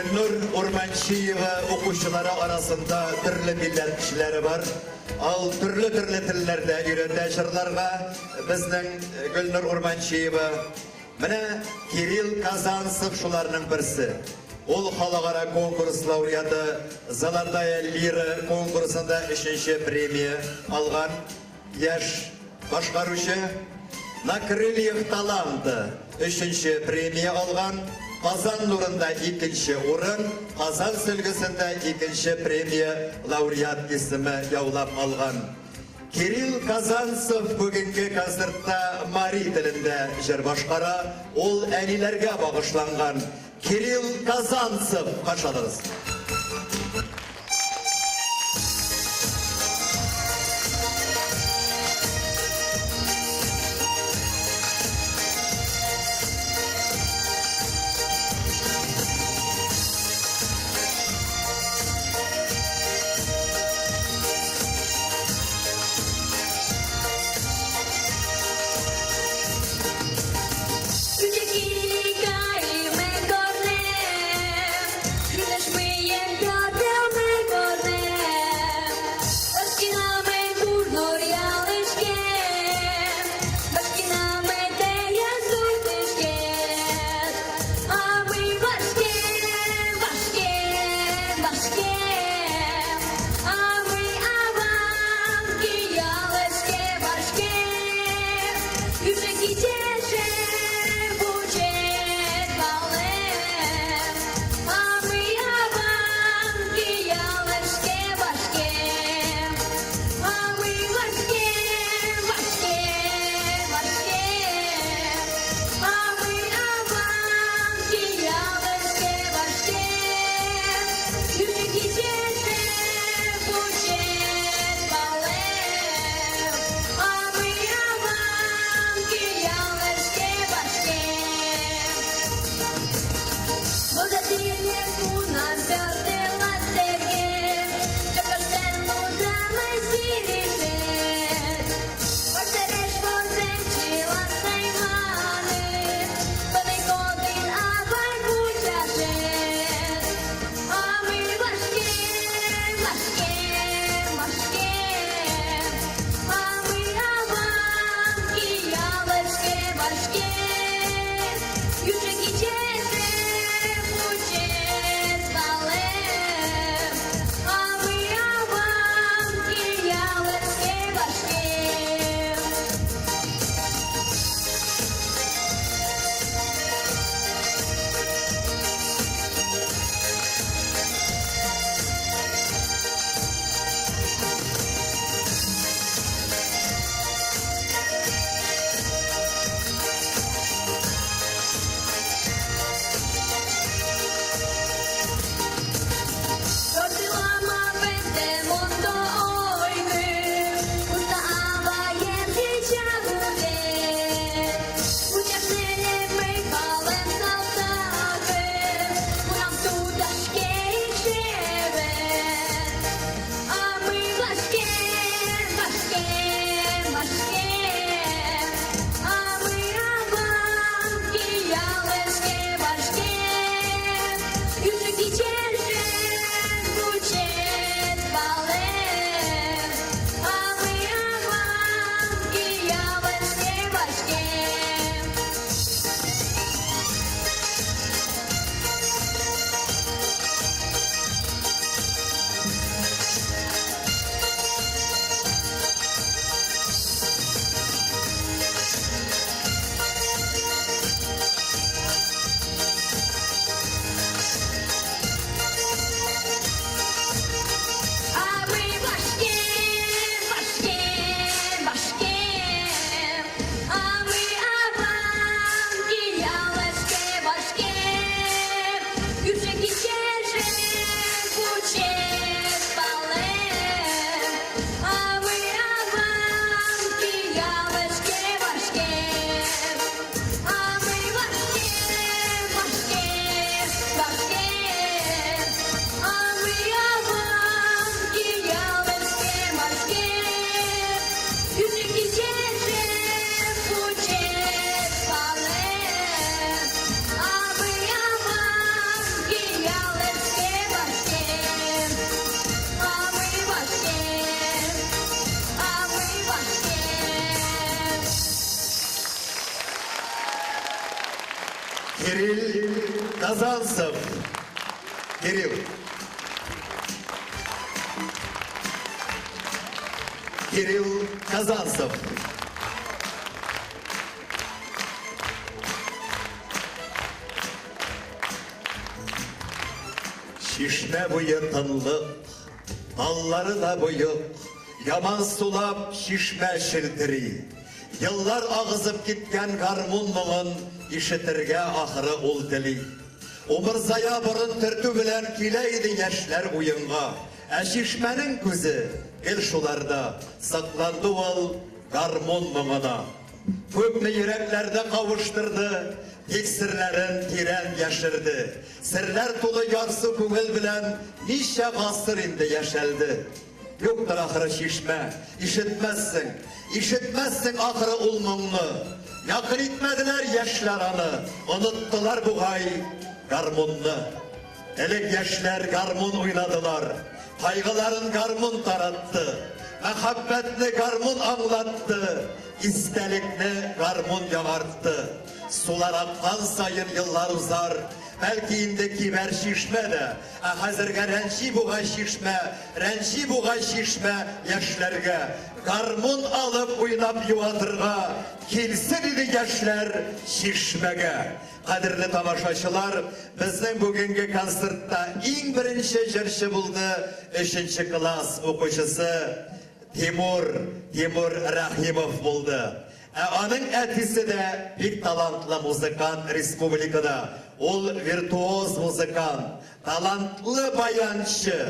Gülnur Urmançiyeva okuşçuları arasında türlü millet kişileri var. Al türlü tillerde öğreten jırlarga bizning Gülnur Urmançiyeva mine Kiril Kazansov şularning birisi. Ol xalqaro konkurs laureatı Zalardaya Lira konkursunda 3-chi premiya algan yaş boshqaruvchi. Na Krыльях Таланты 3-chi premiya algan. Kazan Nur'unda 2-chi o'rin, Kazan Sülgüsü'nde 2-chi premiya laureat ismi yaulab algan. Kiril Kazansov bugungi konsertda Mari tilinde jir boshqara, ol әниләргә bag'ishlangan. Kiril Kazansov qarshalariz. Yeah. Кирилл Казанцев. Кирилл. Кирилл Казанцев. Şişme buyu tınlık, dalları da buyuk, yaman sulap şişme şiltiri. Yıllar ağızıp gitken garmunluğun, işitirge ahırı ol dili. Umurzaya burun türtü bilen kileydi yaşlar buyunga. Şişmenin күзі, el şularda, saklandı ol garmunluğuna. Köpme yüreklerde kavuşturdu, iksirlerin tiren yaşırdı. Sırlar tolu yarsı köngül bilen nice asır indi yaşaldı. Yoktur ahırı şişme, işitmezsin ahırı ulmağını. Yakın etmediler yaşlar anı, unuttular bu gay garmununu. Elek yaşlar garmun oynadılar, kaygıların garmun tarattı. Mehabbetli garmun anlattı, istelikli garmun yavarttı. Sular akkan sayın yıllar uzar, belki indeki ver şişme de, hazırga rençi buğa şişme yaşlarga, garmun alıp oynap yuvatırga, kilsin idi yaşlar şişmege. Kadirli tamaşaçılar, bizden bugünkü konsertta en birinci jırşı buldu, 3. klas okuşusu Timur Rahimov buldu. Onun etisi de bir talantlı muzikant Respublikada. Ol virtuoz muzikant, talantlı bayançı.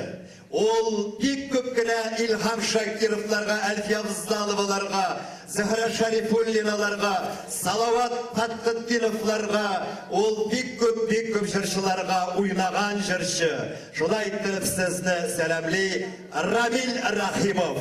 Ol bir köpkine İlham Şakirovlarga, Alfiya Vızdalıvalarga, Zahra Şarifullinalarga, Salavat Tatkıttinovlarga, ol bir köp jırşılarga uynagan jırşı. Şuna ittirip sizni selamli Ramil Rahimov.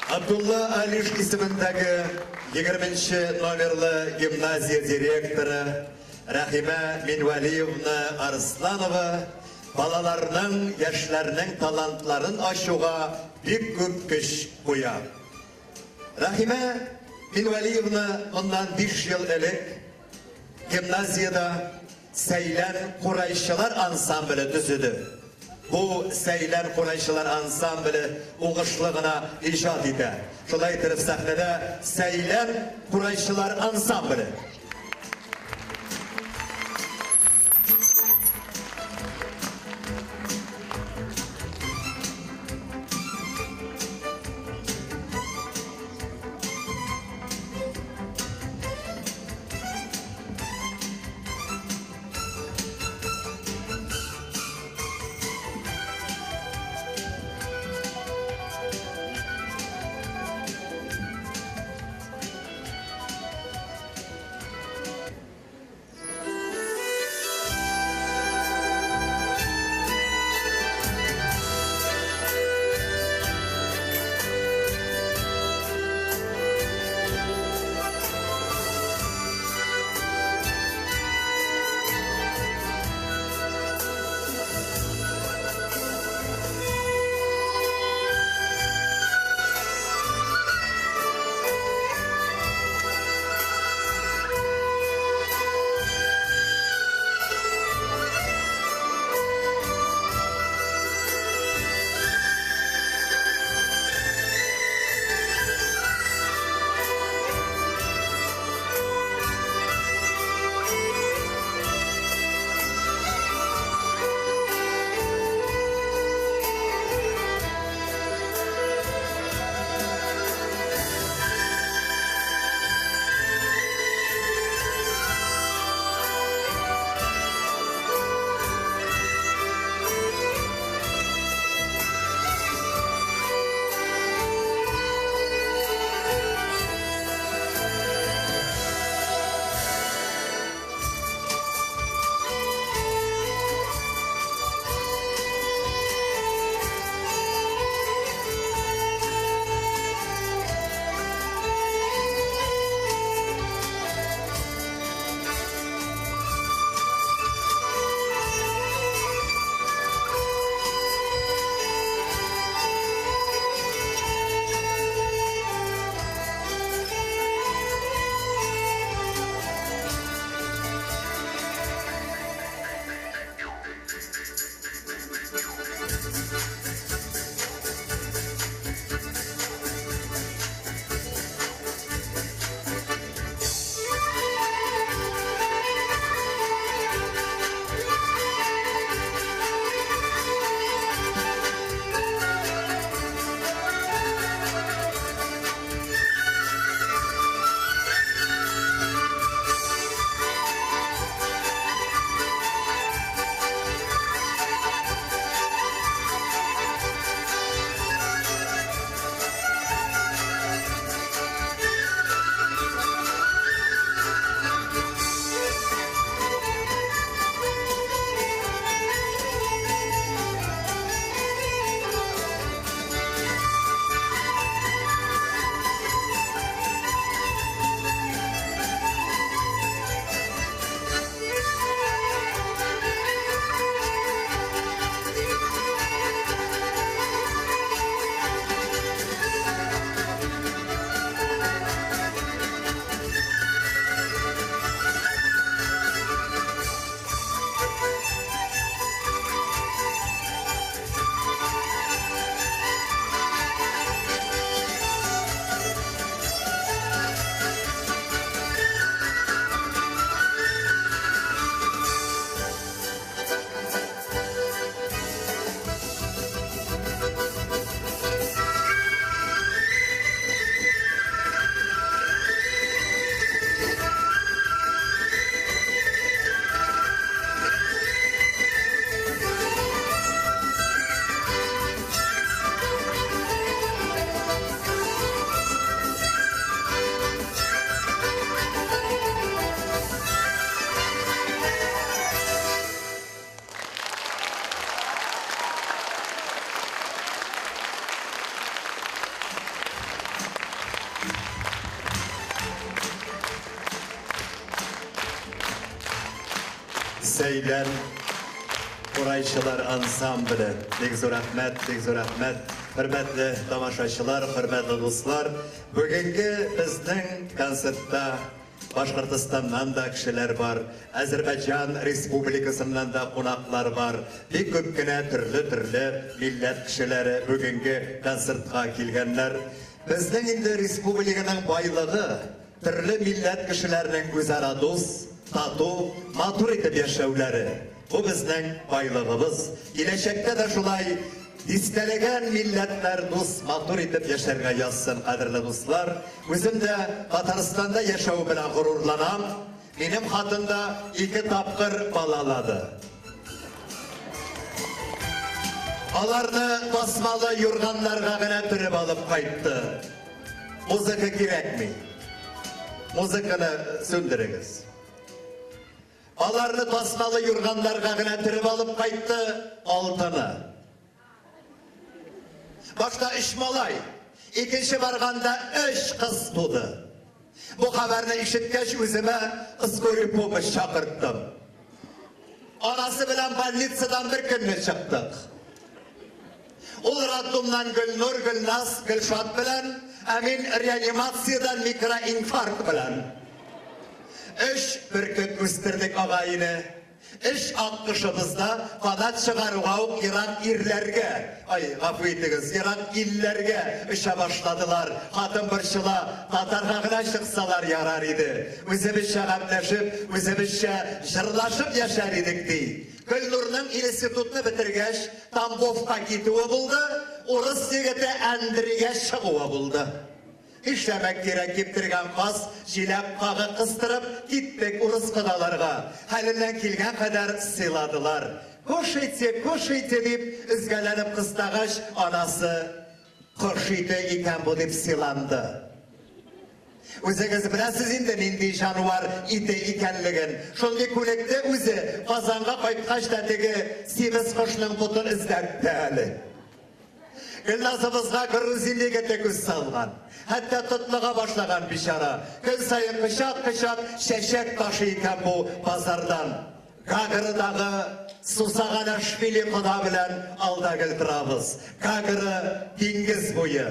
Abdullah Aliş ismindagi 20 номерлы gimnaziya direktori Rahime Minvaliyevna Arslanova balalarının, yaşlarının talantların aşuğa bir köp güç koya. Rahime Minvaliyevna ondan 5 yıl elek gimnaziyada Seylen Kurayşılar ansambili düzüdü. Bu Seylen Kurayşılar ansambili uğuşluğuna icad eder. Şulay taraf sahnede Seylen Kurayşılar ansambili. Сейлен Құрайшылар ансамблі. Бек зор рахмет, бек зор рахмет. Hürmetli тамашачылар, hürmetli dostlar. Бүгінгі біздің концертта Башқұртстаннан да кішілер бар, Әзербайжан Республикасынан да қонақлар бар. Бек көп кенә түрлі милләт кішілері бүгінгі концертқа келгенлер. Біздің енді республиканың байлығы түрлі милләт кішілерінің өзара дос, тату, матур етіп яшәуләре. Бұл біздің байлығымыз. Келешекте де шулай истелеген милләтләр дус матур итеп яшәргә язсын, кадерле дуслар. Үзем дә Татарстанда яшәү белән горурланам. Минем хатын да 2 тапкыр балалады. Аларны тасмалы юрганнарга гына төреп алып кайтты. Музыка кирәкми. Музыканы сөндерегез. Аларны тасмалы юрганнарга гына төреп алып кайтты, алтыны. Başta 3 malay, ikinci barganda 3 kız tudu. Bu haberini işitkeş üzüme ıskori pomuş çakırttım. Anası bilen balnitsadan bir günlü çıktık. Ol Raddumdan Gülnur, Gülnaz, Gülşat bilen, emin reanimatsiyadan mikroinfarkt bilen. 3 bürküt üstürdik ağayını. İş akışımızda kanat çıkarığa Irak irlerge, gafı etiniz, Irak illerge işe başladılar. Hatın birşila Tatarhağına çıksalar yarar idi. Üzümüşe gamleşip, üzümüşe jırlaşıp yaşar idik dey. Gülnur'un institutunu bitirgeç, Tambovka gitüğü buldu, Urus yigiti Andriye çıkığı buldu. İşlemek gerek gittirgen kaz, jilep kağı kıstırıp gitmek Urus kıdalarga. Halinden kelgen kadar sıladılar. Koş etse deyip üzgelenip kıstağış anası koş ite iken bu deyip sılandı. Özünüz biləsiz indi nindi januar ite ikenligin. Şolgi kulekte özü kazanğa kayıtkaç da tegi siviz kışının butun izlerdi hali. Gülnazımızga Gruzinliğe de göz salgan. Hatta tutluğa başlagan bişara. Gün sayın kışak şeşek taşıyken bu pazardan. Gagırıdağı susagana şpili kıda bilen alda gültürabız. Gagırı dingiz boyu.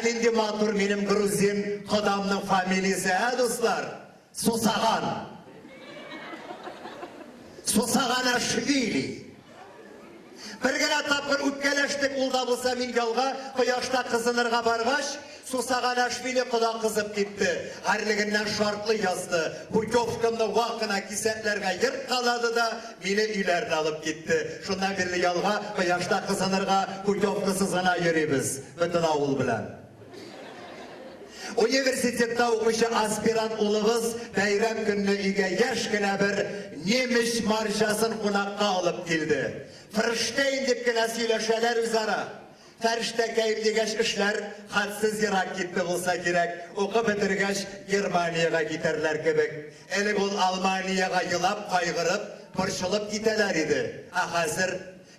Indi matur benim Gruzin kıdamның familiyası ha dostlar. Susagan. Susagana şpili. Bir gene tapkır ütkeleştik ulda bulsa min yolga, kıyaşta kızınırga bargaç, Susagana şpili kıda kızıp gitti. Harliginden şartlı yazdı. Putyovkımda vakına kisetlerge yırt kaladı da mini ileride alıp gitti. Şundan birli yolga, kıyaşta kızınırga, Putyovkısızına yürüyüz. Bütün avul bilen. Üniversitette okuşu aspirant ulığız bayram günü ige yaşkına bir Nemiş marşasın konakka alıp geldi. Fırıştayın deyip gene söyleşeler üzere. Ferişte keyifligeç işler hadsiz Irak gitti olsa gerek. Oku bitirgeç Germaniyaga giderler gebek. Eli bol Almaniyaga yılap kaygırıp pırşılıp giteler idi. Hazır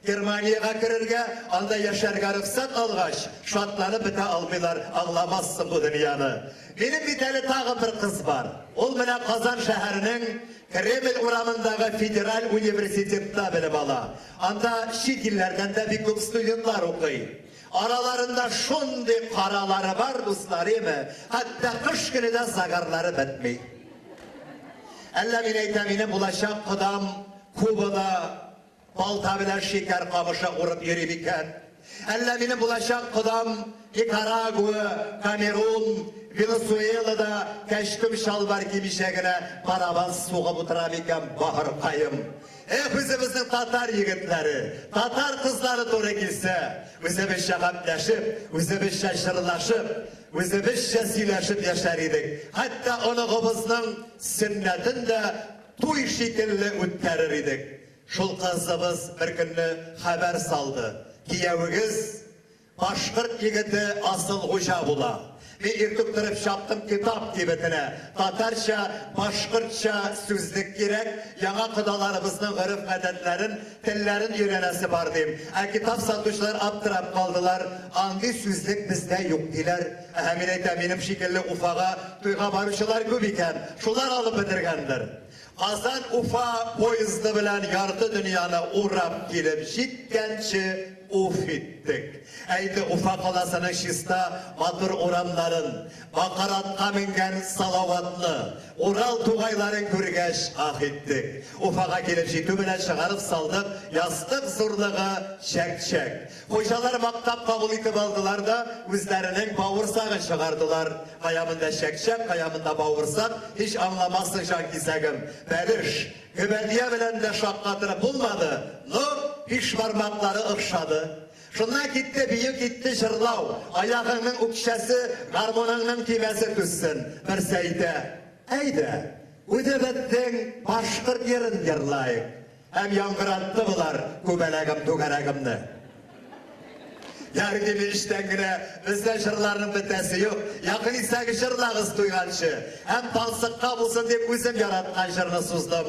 Germaniyaga kirerge anda yaşarga rıfsat algaç. Şatlanıp bite almılar, ağlamazsın bu dünyanı. Benim bir tane tağı bir kız var. Ol bile Kazan şehrinin Kreml uğramındağı Federal Üniversitette bilim ala. Anda şit illerden de bir kız studentlar okuyun. Aralarında şundi karaları var dostlarım. Hatta kış günü de zagarları bitmeyi. Elle mineytemine bulaşak kıdam Kuba'da balta bilen şeker kamışa vurup yürüyken. Elle mine bulaşak kıdam Nikaragua, Kamerun, Venezuela'da keşküm şalvar giymişegine paravan soğuk oturam iken bahar kayım. Bizimizin Tatar yigitleri, Tatar kızları doğru gelse, bizimizce kaplaşıp, bizimizce şırlaşıp, bizimizce sileşip yaşar idik. Hatta onumuzun sünnetinde tuy şekilli ütterir idik. Şul kızımız bir günü haber saldı. Kiyevgiz Başkırt yigiti asıl hoca bula. Ve irtiktırıp şaptım kitap gibitine. Tatarça, Başkırtça sözlük gerek. Yana kıdalarımızın gırıf adetlerin, tillerin öğrenesi var diyeyim. Kitap satışlar aptırap kaldılar. Angi sözlük bizde yok diler. Emineyde benim şekilli ufağa, tuyga barışılar köp iken. Şular alıp bitirgendir. Kazan Ufa poyızdı bilen yardı dünyana uğrap gelip jitkençi uf ettik. Eydi Ufa kalasının şista matur oramların, bakaratqa mingen salavatlı, Ural tuğayların kürgeş ah ettik. Ufağa gelip jitu bilen çıkarıp saldık, yastık zurlığı çek. Hocalar maktap kabul etip aldılar da, üzlerinin bağırsağı çıkardılar. Kayamında çek, kayamında bağırsak, hiç anlamazsın şan kisegim. Beliş, güveniye bilen de şakkatını bulmadı. Hiç parmakları ıkşadı. Şundan gitti, büyük gitti şırlav. Ayağının ukşası, garmonunun kivesi tüssün. Bir seyde, eyde, üdebettin başkırt yerin yerlayık. Hem yankırattı bular, kubelagım, tugaragımını. Yar gibi işten güne bizden şırlarının bitesi yok. Yakın ise şırlağız duygançı. Hem tansıkka bulsun deyip üzüm yaratkan şırını suzdum.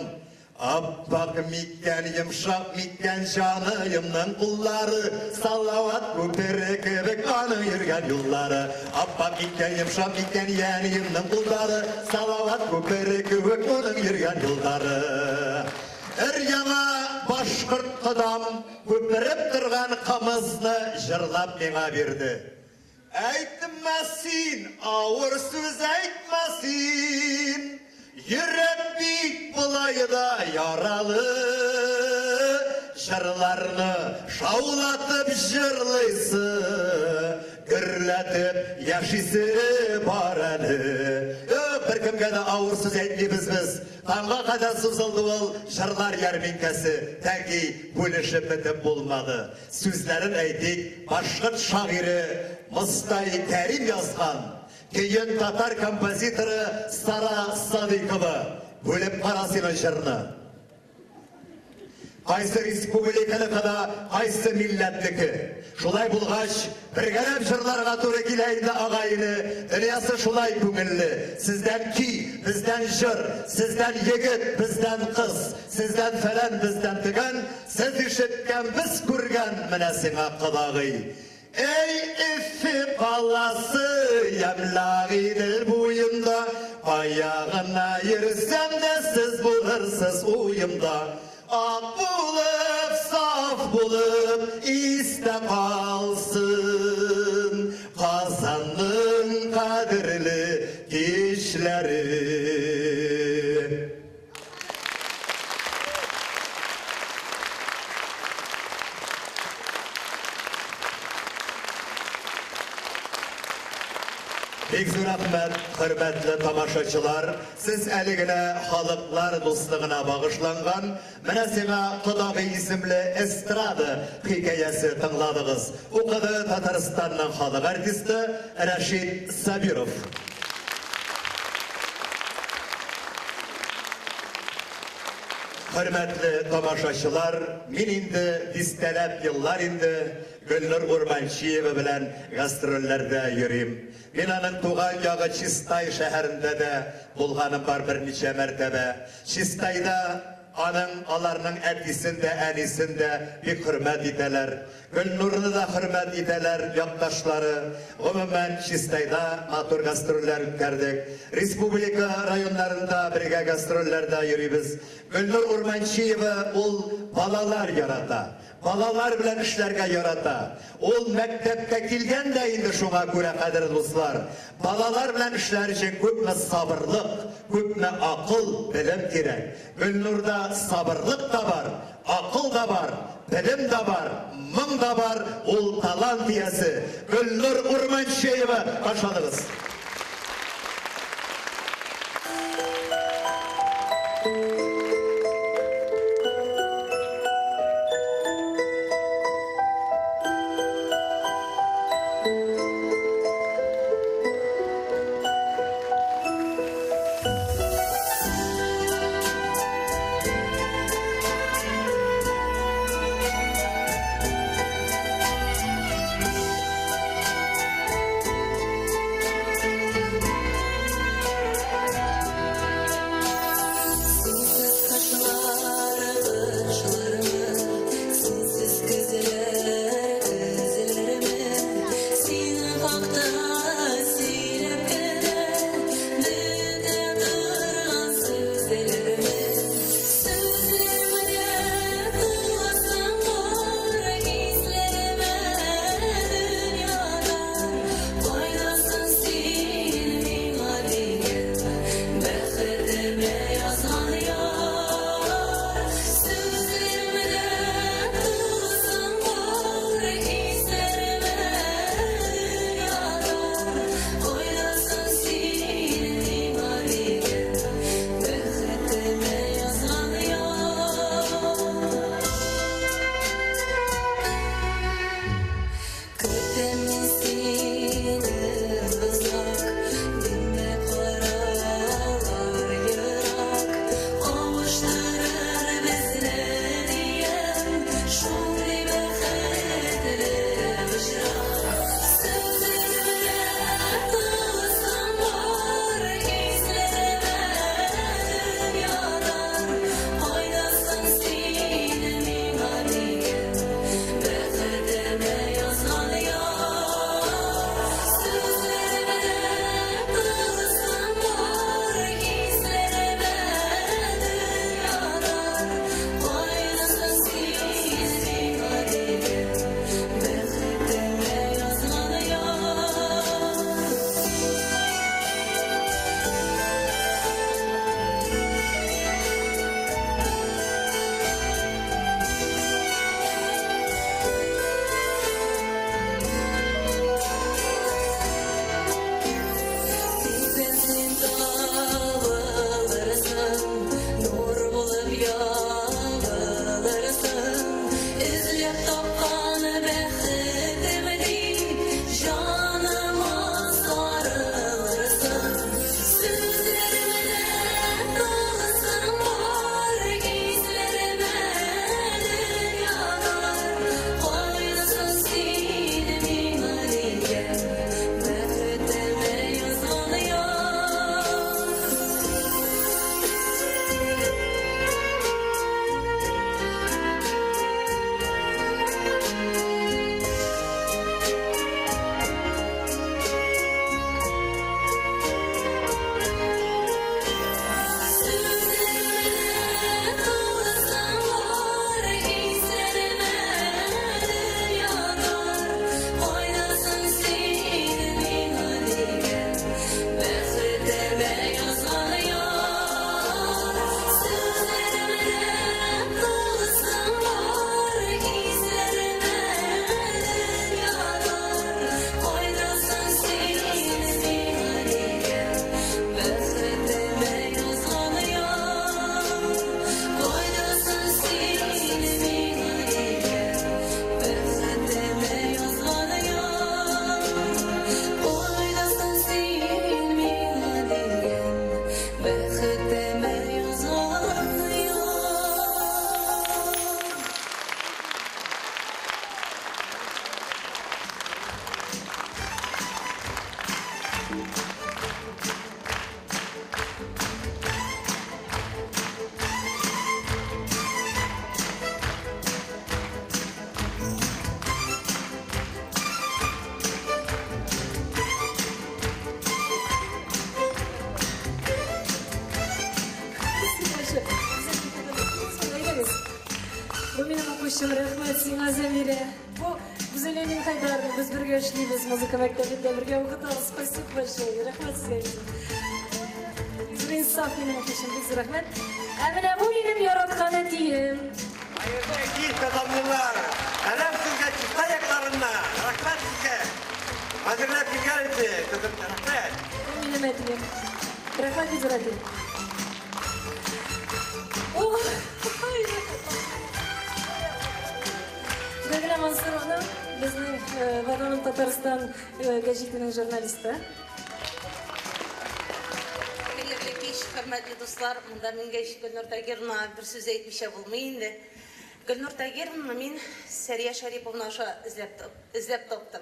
Abbak mikken yımşak mikken şanıyımның kulları Salavat bu perekebek kanı yürgen yolları Abbak mikken yımşak mikken yeniyimның kulları Salavat bu perekebek kanı yürgen yolları yana başkırt adam köpürüp durgan kamızını jırlap mena berdi. Aytmasin, ağır söz aytmasin Yürek bit bulayda yaralı Jırlarını şavlatıp jırlaysı Gürletip yaşisi barani Bir kimge de ağır söz aytmayız biz Tanga kadar sızıldı ol jırlar yarminkesi Teki bölüşüp bitip bulmadı Sözlerin aytik başkırt şairi Mustay Kerim yazgan Keyin Tatar kompozitoru Sara Sadıkova bölüp karasını jırını. Qaysı respublikalıkı da, qaysı milletliki. Şulay bulgaç, birgelep jırlarga to'g'ri kelaydi ağayını. Dünyası şulay көңіллі. Sizden ki, bizden jır, sizden yigit, bizden kız, sizden falan, bizden tügen, siz işitken, biz kurgan minasına qılagı. Ey iffi kalası yemlaği dil boyunda Ayağına yürüsem de siz bulursiz uyumda Ak bulup saf bulup iste kalsın Kazanın kadirli kişileri Pek zor rahmet, hürmetli tamaşaçılar, siz eligine halıklar dostluğuna bağışlangan, mene sana Kudağı isimli estrada hikayesi tınladığız. Okudu Tataristan'ın halık artisti Reşit Sabirov. Hürmetli tamaşaçılar, min indi distelep yıllar indi, Gülnur Urmanşiyeva bilen gastrollerde yürüyüm. Men anın tuğan yağı Çistay şehirinde de bulganım var bir nice mertebe. Çistay'da anın alarının etisinde, enisinde bir hürmet edeler. Gülnur'unu da hürmet edeler yaktaşları. Umumen Çistay'da matur gastroller ütkərdik. Respublika rayonlarında birge gastrollerde yürüyüz. Gülnur Urmanşiyeva ol balalar yarata. Balalar bilen işlerge yarata. Ol mektepte kilgen de indi şuna göre kadir dostlar. Balalar bilen işler için köpme sabırlık, köpme akıl, bilim gerek. Gülnur'da sabırlık da var, akıl da var, bilim de var, mın da var, ol talant diyesi. Gülnur Urmanşiyeva başladınız. үшін рахмет сиңа Замира. Bu güzelliğinin kaydarını biz birge işleyimiz. Muzika mektebinde birge okutuz. Спасибо большое. Rahmet size. Zürün saf benim okuşum. Biz rahmet. Emine bu benim yaratkan etiyim. Hayırlı ekip kazandılar. Elem sizge çıktı ayaklarına. Rahmet sizge. Hazırlayıp geldi kızım. Rahmet. Bu benim etiyim. Rahmet biz rahmet. Oh. Gagla Mansurova, bizning Vatanım Tatariston gazetining jurnalisti. Хәерле кич, хөрмәтле дуслар, монда миңа Гөлнур Тагировна бер сүз әйтмичә булмый инде. Гөлнур Тагировна мин Сәрия Шариповна аша эзләп таптым.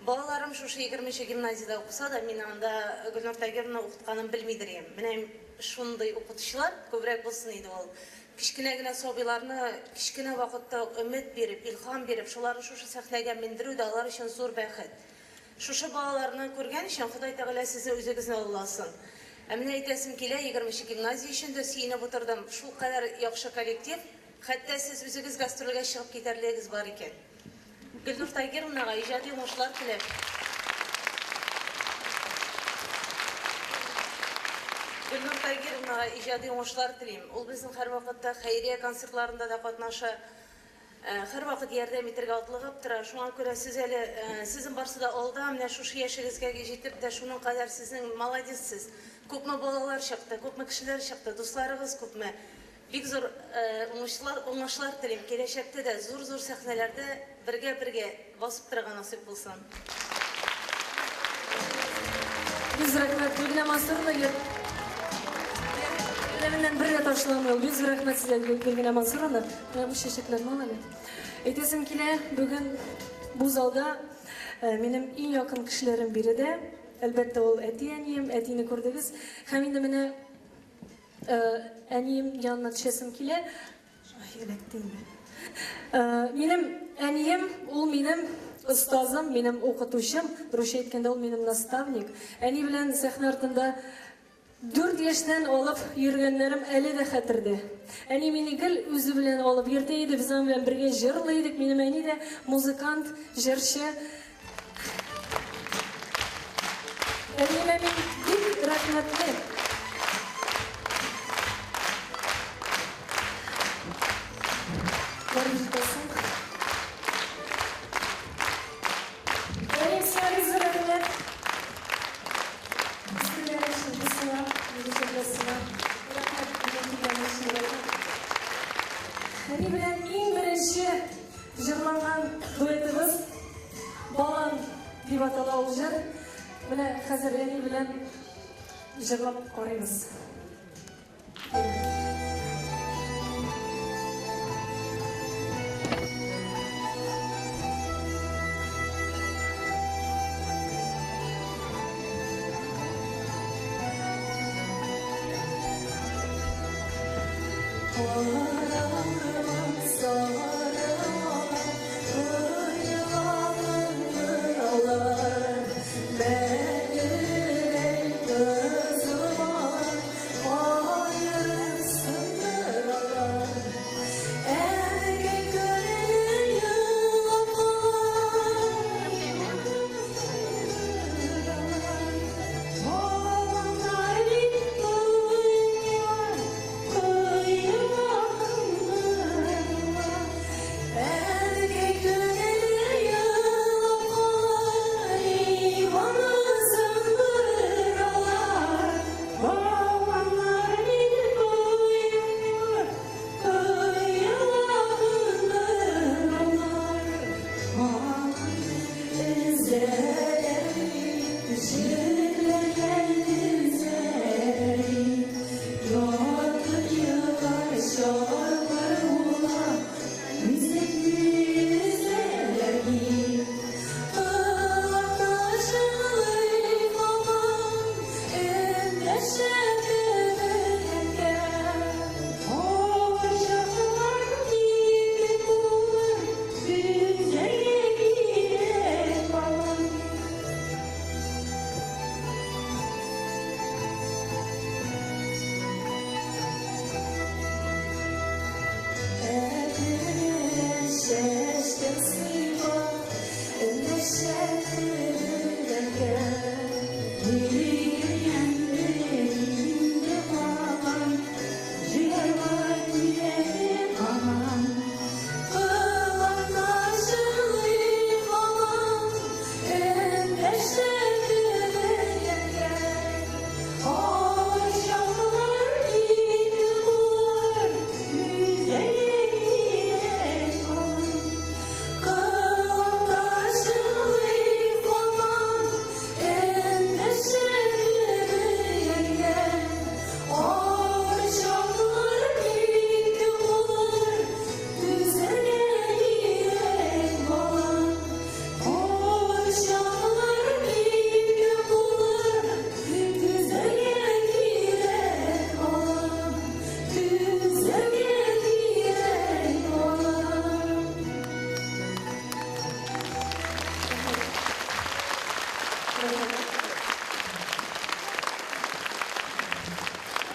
Балаларым шушы 20-нче гимназиядә укыса да, мин анда Гөлнур Тагировна укытканын белмидер идем. Менә шундый укытучылар күбрәк булсын иде ул. Кичкенә генә сабыйларны кичкенә вакытта өмет биреп, илһам биреп, шуларны шушы сәхнәгә мендерү дә алар өчен зур бәхет. Шушы балаларны күргән өчен Ходай Тәгалә сезне үзегезне алласын. Ә менә әйтәсем килә, 20-нче гимназия өчен дә сөенеп утырдым. Шул кадәр яхшы коллектив, хәтта сез үзегез гастрольгә чыгып китәрлегез бар икән. Гөлнур Тагировнага иҗади уңышлар теләп. Гөлнур Тагировнага иҗади уңышлар телим. Ул безнең һәрвакытта хәйрия концертларында да катнаша, һәрвакыт ярдәм итәргә атлыгып тора. Шуңа күрә сез әле сезнең барсы да алда, менә шушы яшегезгә җитеп тә шуның кадәр сезнең молодецсез. Күпме балалар чыкты, күпме кешеләр чыкты, дусларыгыз күпме. Бик зур уңышлар телим. Киләчәктә дә зур сәхнәләрдә бергә басып торырга насыйп булсын. Biz rahmet Gülgina Mansurova'ya Elinden birine taşlanmıyor. Biz rahmet size Gülgina Mansurova'na. Bu şişeklerini alalım. Etesim kile bugün bu zalda benim en yakın kişilerim biri de elbette ol etiyem, etini kurdunuz. Hem de bana eniyim yanına düşesim kile. Benim eniyim, ol benim ustazım, benim okutuşum, Ruşa etkende ol benim nastavnik. Eni bilen sahne ardında 4 yaşından alıp yürüyenlerim eli de hatırdı. Eni beni gül üzü bilen alıp yürüteydi, biz onunla birge jırlıydık. Benim eni de muzikant, jırşı. Enime benim dik rahmetli. Hani bilen en birinci jırlanan duetimiz Balan deb atala olacak. Bile hazır hani bilen jırlap koyarız.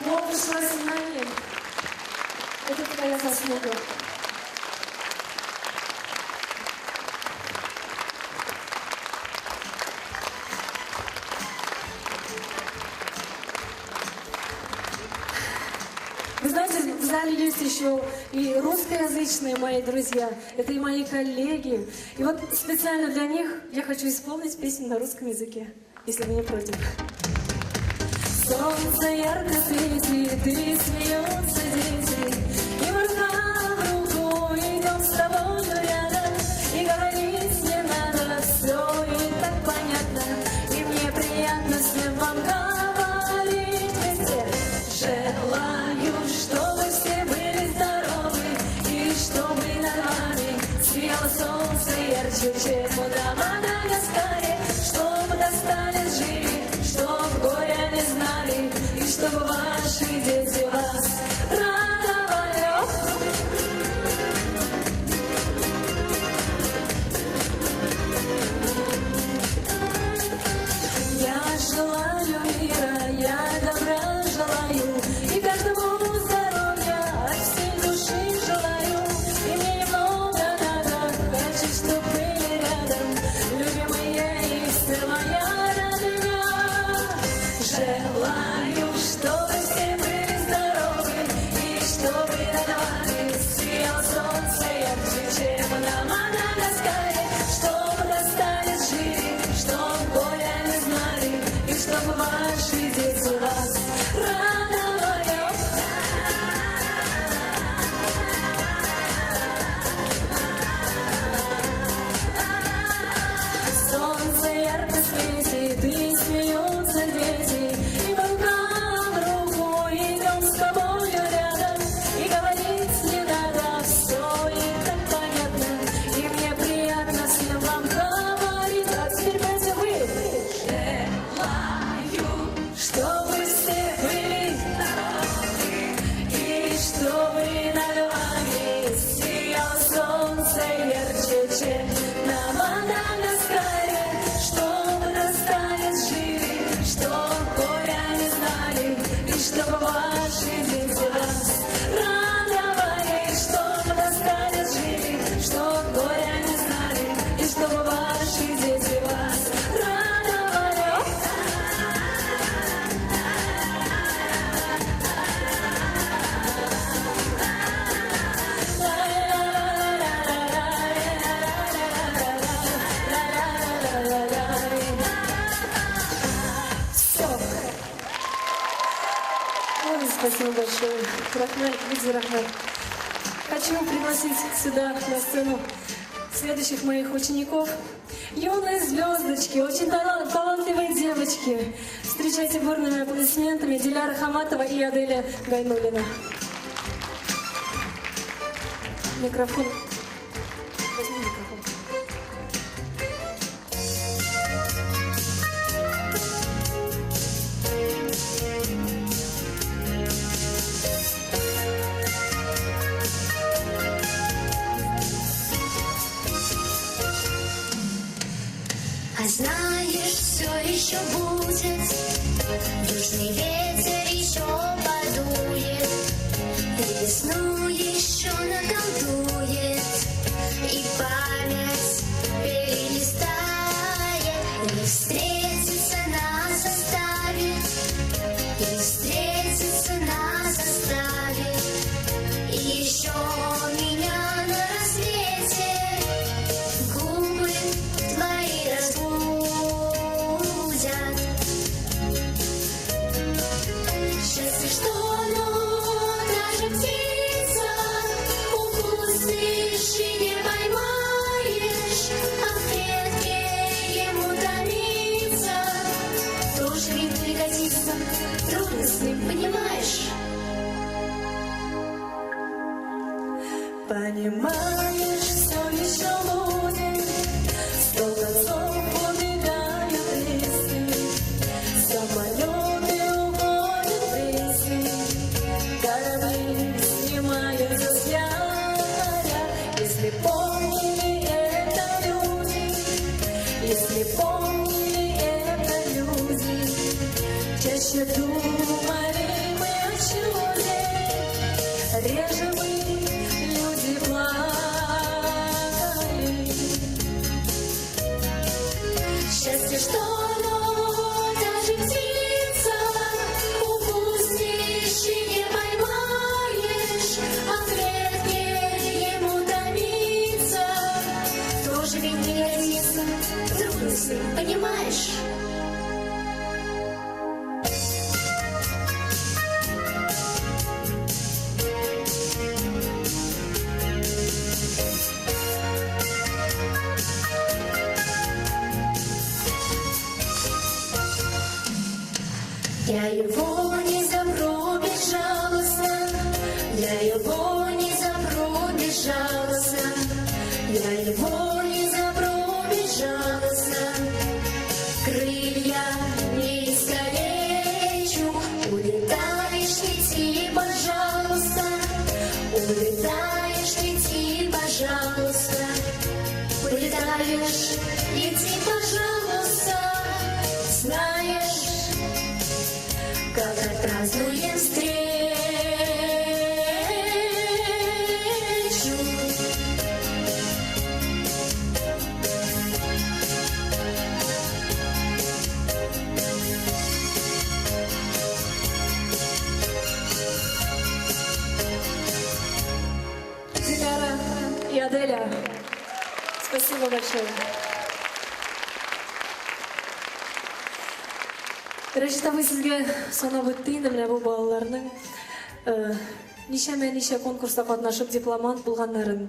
Но пришла сознание. Это твоя заслуга. Вы знаете, в зале есть еще и русскоязычные мои друзья, это и мои коллеги. И вот специально для них я хочу исполнить песню на русском языке, если вы не против. Солнце ярко светит, и смеются дети, и мы рука в руку идем с тобой рядом, и говорить не надо, все и так понятно, и мне приятно всем вам говорить везде. Желаю, чтобы все были здоровы, и чтобы над вами сияло солнце ярче, чем на Мадагаскаре, чтобы достались жили, чтоб горя не знали, и чтобы ваши дети вас радовали. Я желаю мира, я добра желаю, и каждому здоровья от всей души желаю. И мне немного надо, хочу, чтоб были рядом любимые и все моя родня. Желаю, чтобы все были здоровы, и чтобы над вами сияло солнце ярче, чем на Мадагаскаре, чтобы достались жили, чтоб горя не знали, и чтобы ваши дети вас радовали. Солнце ярко светит, и смеются дети, и мы рука в руку идем с тобой рядом, и говорить не надо, все и так понятно, и мне приятно всем вам говорить. А теперь пойдем вы. Желаю, чтобы все были здоровы, и чтобы над вами сияло солнце ярче, чем на Мадагаскаре, чтобы достались жили, чтоб горя не знали, и чтобы ваши дети вас радовали, чтобы достались жили, чтоб горя не знали, и чтобы ваши дети вас радовали. Все. Ой, спасибо большое. Рахмет, Видзи Рахмет. Хочу пригласить сюда на сцену следующих моих учеников. Юные звездочки, очень талантливые девочки. Встречайте бурными аплодисментами Диляра Хаматова и Аделя Гайнулина. Микрофон. Возьми микрофон. А знаешь, все еще будет, южный ветер еще подует, и весну еще наколдует, и память перелистает, и встретиться нас заставит, и встретиться нас заставит, и еще меня на рассвете губы твои разбудят. Счастье, что оно, даже птица, укусишь и не поймаешь, а в клетке ему томиться, тоже ведь пригодится, трудно с ним, понимаешь? Понимаешь, все еще будет, 100 концов убегают листы, самолеты уходят в рейсы, корабли снимаются с якоря. Если помнили это люди, если помнили это Чаще думали мы о чуде, реже мы, люди, плакали. Счастье, что оно даже птица, упустишь и не поймаешь, а клетке ему томиться. Тоже ведь не годится, трудности, понимаешь? Я его не запру безжалостно, я его не запру безжалостно, я его не запру безжалостно. Крылья не искалечу, улетаешь, лети, пожалуйста, улетаешь, лети, пожалуйста, улетаешь, лети, пожалуйста, знаешь, как отпразднуем встречу. Диляра и Аделя, спасибо большое. Рәшитабай, сезгә санап үтте инде менә бу балаларның ничә конкурста катнашып дипломант булганнарын.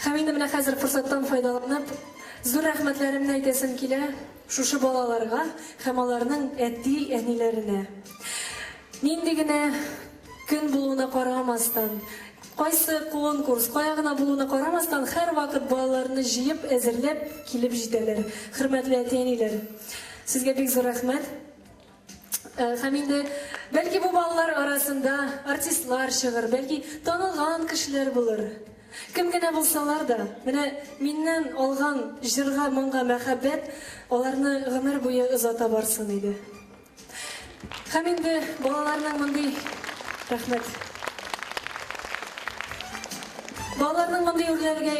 Һәм инде менә хәзер форсаттан файдаланып, зур рәхмәтләремне әйтәсем килә шушы балаларга һәм аларның әти-әниләренә. Нинди генә көн булуына карамастан, кайсы конкурс, кая гына булуына карамастан, һәр вакыт балаларны җыеп, әзерләп килеп җитәләр. Хөрмәтле әти-әниләр, сезгә бик зур рәхмәт. Һәм инде бәлки бу балалар арасында артистлар чыгыр, бәлки танылган кешеләр булыр. Кем генә булсалар да, менә миннән алган җырга, моңга мәхәббәт аларны гомер буе озата барсын иде. Һәм инде балаларның мондый рәхмәт. Балаларның мондый үрләргә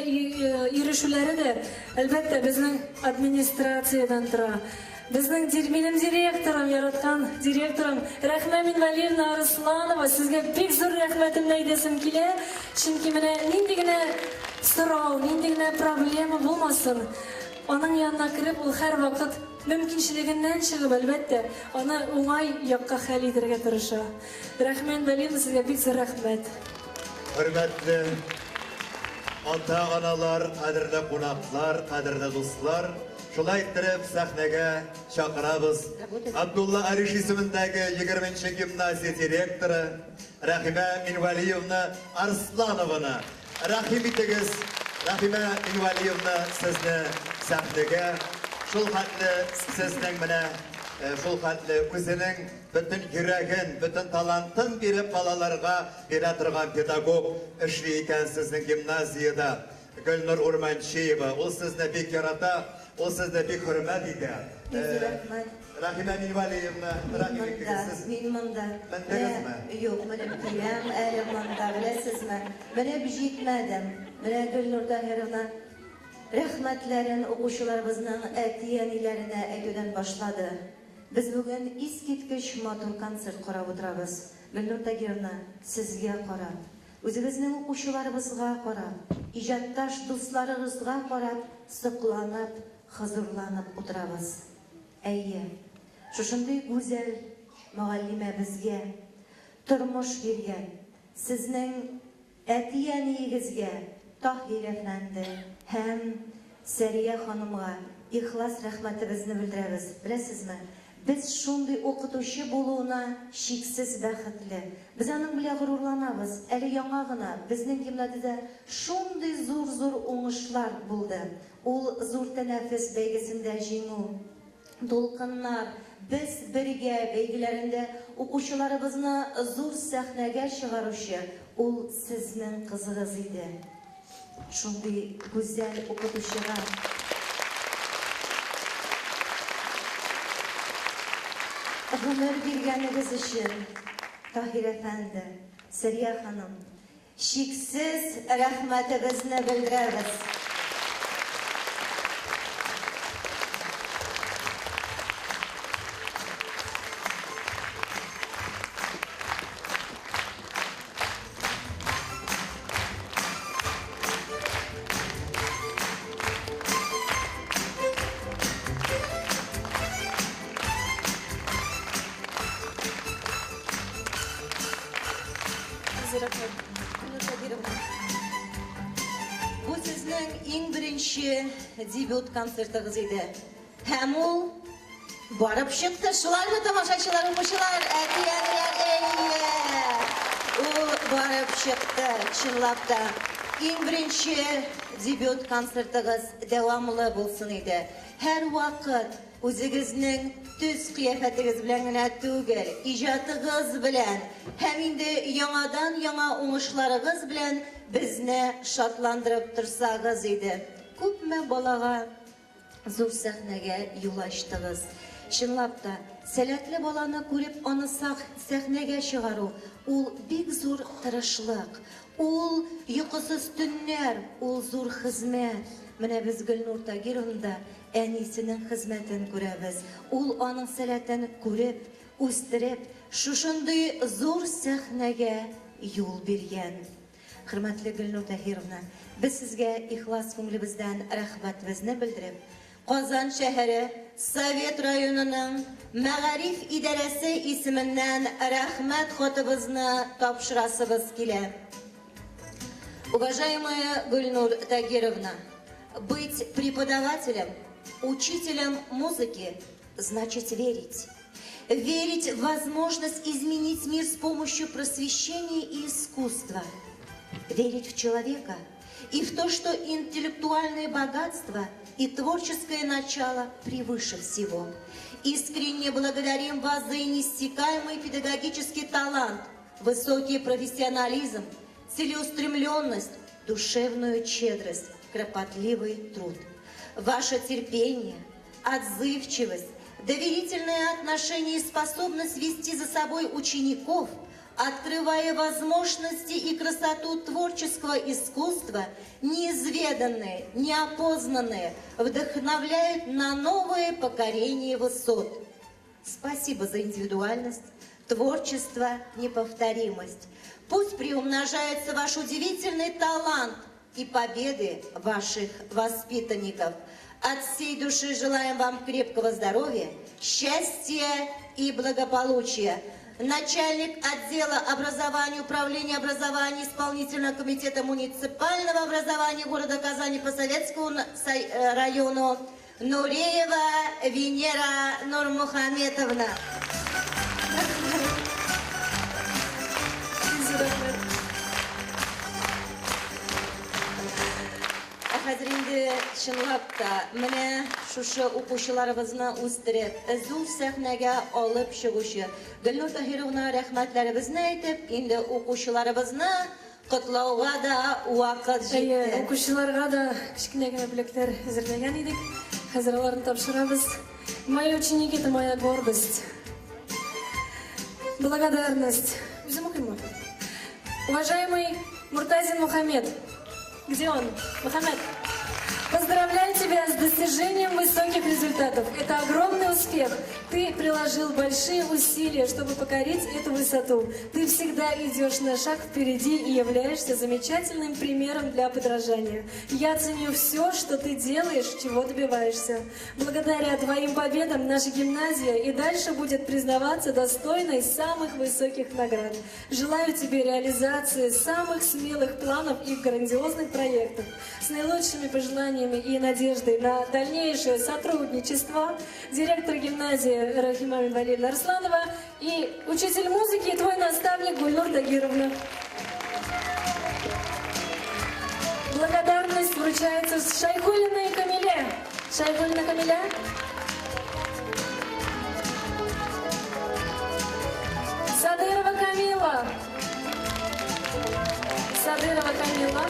ирешүләре дә әлбәттә безнең администрациядән тора. Безнең минем директорым, яраткан директорым Рәхмә Минвалиевна Арысланова, сезгә бик зур рәхмәтемне әйтәсем килә, чөнки менә нинди генә сорау, нинди генә проблема булмасын, аның янына кереп, ул һәр вакыт мөмкинчелегеннән чыгып, әлбәттә, аны уңай якка хәл итәргә тырыша. Рәхмә Минвалиевна, сезгә бик зур рәхмәт. Hürmetli ата-аналар, кадерле кунаклар, кадерле дуслар, шулай иттереп сәхнәгә чакырабыз. Абдулла Ариш исемендәге 20-нче гимназия директоры Рәхимә Минвалиевна Арсланованы. Рәхим итегез, Рәхимә Минвалиевна, сезне сәхнәгә шул хәтле сезнең менә шул хәтле үзенең бөтен йөрәген, бөтен талантын биреп балаларга бирә торган педагог эшли икән сезнең гимназияда. Гөлнур Урманчиева, ул сезне бик ярата, ул сезне бик хөрмәт итә. Рәхимә Минвалиевна, рәхим итегез. Мин монда. Мендегезме? Юк, менә киләм, әле монда, беләсезме? Менә җитмәдем. Менә Гөлнур Таһировна рәхмәтләрен укучыларыбызның әти-әниләренә әйтүдән башлады. Без бүген искиткеч матур концерт карап утырабыз. Гөлнур Таһировна, сезгә карап, үзебезнең укучыларыбызга карап, иҗатташ дусларыбызга карап, сыкланып, хозурланып утырабыз. Әйе, шушындый гүзәл мөгаллимә безгә тормыш биргән, сезнең әти-әниегезгә Таһир әфәнде һәм Сәрия ханымга ихлас рәхмәтебезне белдерәбез. Беләсезме? Без шундый укытучы булуына шиксез бәхетле. Без аның белән горурланабыз. Әле яңа гына безнең гимназиядә шундый зур уңышлар булды. Ул зур тәнәфес бәйгесендә җиңү, дулкыннар, без бергә бәйгеләрендә укучыларыбызны зур сәхнәгә чыгаручы ул сезнең кызыгыз иде. Шундый гүзәл укытучыга Гомер биргәнегез өчен, Таһир әфәнде, Сәрия ханым, шиксез рәхмәтебезне белдерәбез. Бу сезнең иң беренче дебют концертыгыз иде. Һәм ул барып чыкты. Шулармы, тамашачылар, укучылар, әтияннәр, ул барып чыкты, чынлап та. Иң беренче дебют концертыгыз дәвамлы булсын иде. Һәр вакыт үзегезнең төс кыяфәтегез белән генә түгел, иҗатыгыз белән һәм инде яңадан яңа уңышларыгыз белән безне шатландырып торсагыз иде. Күпме балага зур сәхнәгә юл ачтыгыз. Чынлап та, сәләтле баланы күреп, аны сәхнәгә чыгару, ул бик зур тырышлык, ул йокысыз төннәр, ул зур хезмәт. Менә без Гөлнур Тагировнда әнисенең хезмәтен күрәбез. Ул аның сәләтен күреп, үстереп, шушындый зур сәхнәгә юл биргән. Хөрмәтле Гөлнур Тагировна, без сезгә ихлас күңелебездән рәхмәтебезне белдереп, Казан шәһәре Совет районының Мәгариф идарәсе исеменнән рәхмәт хатыбызны тапшырасыбыз килә. Уважаемая Гульнур Тагировна, быть преподавателем, учителем музыки значит верить. Верить в возможность изменить мир с помощью просвещения и искусства. Верить в человека и в то, что интеллектуальное богатство и творческое начало превыше всего. Искренне благодарим вас за неиссякаемый педагогический талант, высокий профессионализм, целеустремленность, душевную щедрость, кропотливый труд. Ваше терпение, отзывчивость, доверительное отношение и способность вести за собой учеников, открывая возможности и красоту творческого искусства, неизведанные, неопознанные, вдохновляют на новое покорение высот. Спасибо за индивидуальность, творчество, неповторимость. Пусть приумножается ваш удивительный талант и победы ваших воспитанников. От всей души желаем вам крепкого здоровья, счастья и благополучия. Начальник отдела образования, управления образования исполнительного комитета муниципального образования города Казани по Советскому району Нуреева Венера Нурмухаметовна. Хәзер инде чынлап та менә шушы укучыларыбызны үстереп, зур сәхнәгә алып чыгучы Гөлнур Тагировна рәхмәтләребезне әйтеп, инде укучыларыбызны котлауга да вакыт җитте. Укучыларга да кичкенә генә бүләкләр әзерләгән идек. Хәзер аларны тапшырабыз. Мои ученики — это моя гордость. Благодарность. Үзем укыйм. Уважаемый Муртазин Мухаммед. Где он? Мухаммед. Поздравляю тебя с достижением высоких результатов. Это огромный успех. Ты приложил большие усилия, чтобы покорить эту высоту. Ты всегда идешь на шаг впереди и являешься замечательным примером для подражания. Я ценю все, что ты делаешь, чего добиваешься. Благодаря твоим победам наша гимназия и дальше будет признаваться достойной самых высоких наград. Желаю тебе реализации самых смелых планов и грандиозных проектов. С наилучшими пожеланиями и надеждой на дальнейшее сотрудничество директор гимназии Рахима Валерьевна Арсланова и учитель музыки и твой наставник Гульнур Тагировна. Благодарность вручается Шайхуллиной Камиле. Шайхуллина Камиля. Садырова Камила. Садырова Камила.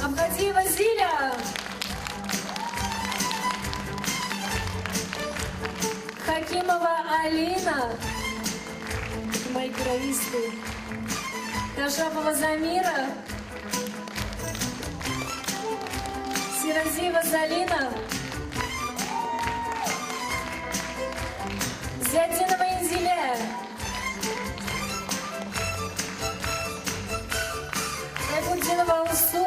Абхазиева Зиля. Алина. Мои кровистые. Кашапова Замира. Сиразиева Залина. Зятинова Инзиля. Гайбуддинова Алсу.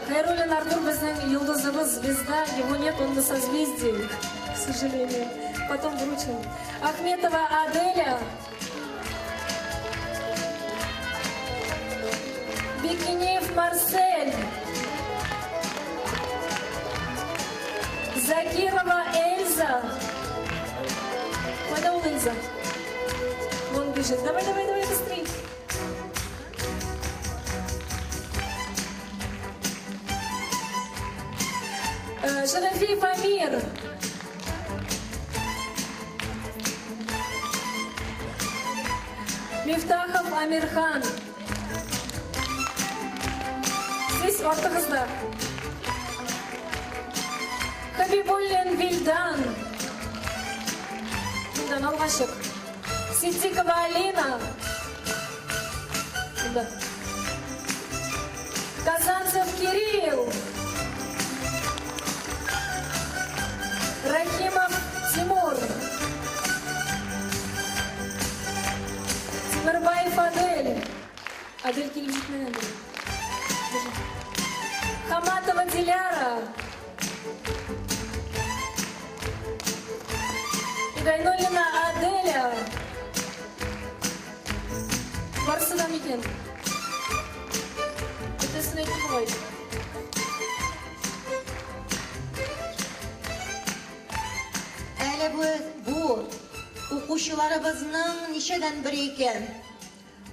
Хайрулин Артур біздің Йылдызыбыз, звезда, его нет, он на созвездии, к сожалению. Потом вручим. Ахметова Аделя. Бикинеев Марсель. Закирова Эльза. Куда у Эльза? Вон бежит. Давай, быстрей. Шарафиев Амир. Мифтахов Амирхан. Здесь ортығызда. Хабибуллин Вильдан. Вильдан алғашық. Ситикова Алина. Казанцев Кирилл. Рахимов Тимур. Тимирбаев Адель. Адель келіп Хаматова Диляра. Игайнуллина Аделя. Барсыдан екен. Өтесін айтып қой. Әлі bu оқушыларыбызның нешеден бірі екен?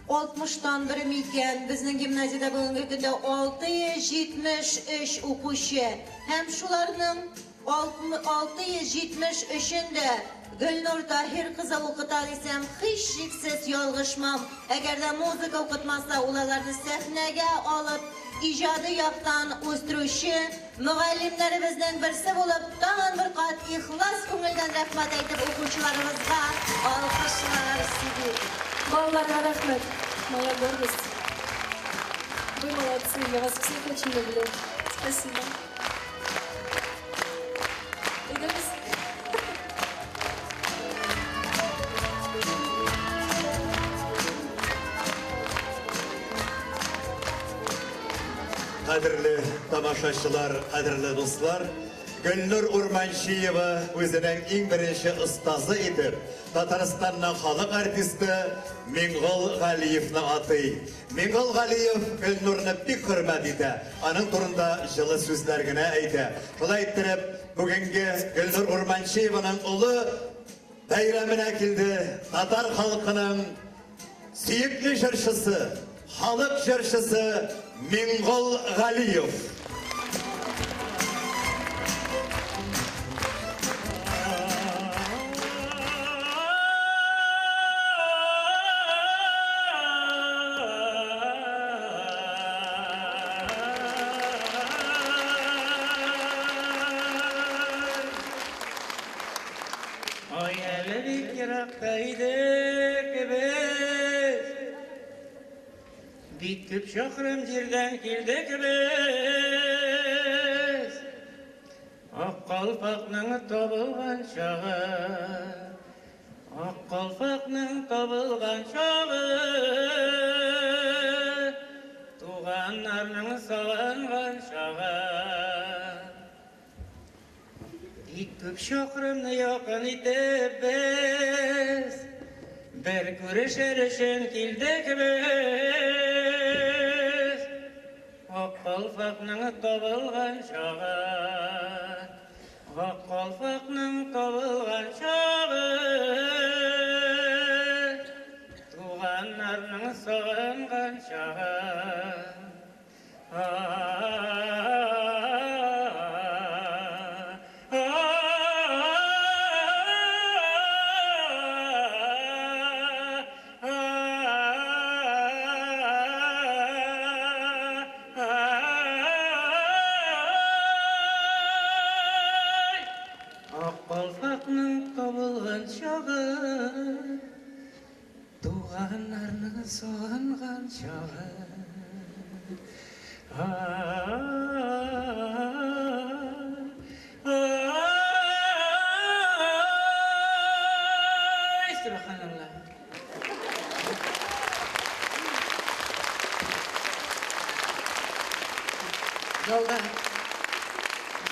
60-тан бірі екен. Біздің гимназияда бүгінгі күнде 673 оқушы. Һәм шуларның 673-інде Gülnur Tahir kızı okutar isem hiç şiksiz yolğışmam. Eğer de müzik okutmazsa ulalarını səhnəyə alıp icadı yaptan ustruşu müəllimlərimizdən birisi olub tağın bir qat ixlas көңілден rəhmət edib оқушыларımızға alqışlar sidir. Балаларға рахмет, моя гордость. Вы молодцы, я вас всех очень люблю. Спасибо. Қадірлі тамашашылар, қадірлі достар, Gülnur Urmanşiyeva өзінің ең бірінші ұстазы етіп, Татарстанның халық артисті Минғол Ғалиевны атый. Минғол Ғалиев Gülnur'ны бик hürmet ете, аның турында жылы сөздергіне әйті. Шолай еттіріп, бүгінгі Gülnur Urmanşiyevаның ұлы бәйрәміне келді. Татар халқының сүйікті жыршысы, халық жыршысы Минғол Ғалиев. Бик шақырым жерден келдік біз, ақ қалпақның табылған шағы, ақ қалпақның табылған шағы, туғандарының салынған шағы. Бик шақырымны яқын етіп біз, бір көрішер үшін келдік біз, ақ қалпақның табылған шағы, ақ қалпақның табылған шағы, туғандарының сағынған шағы. табылған шағы. Subhanallah.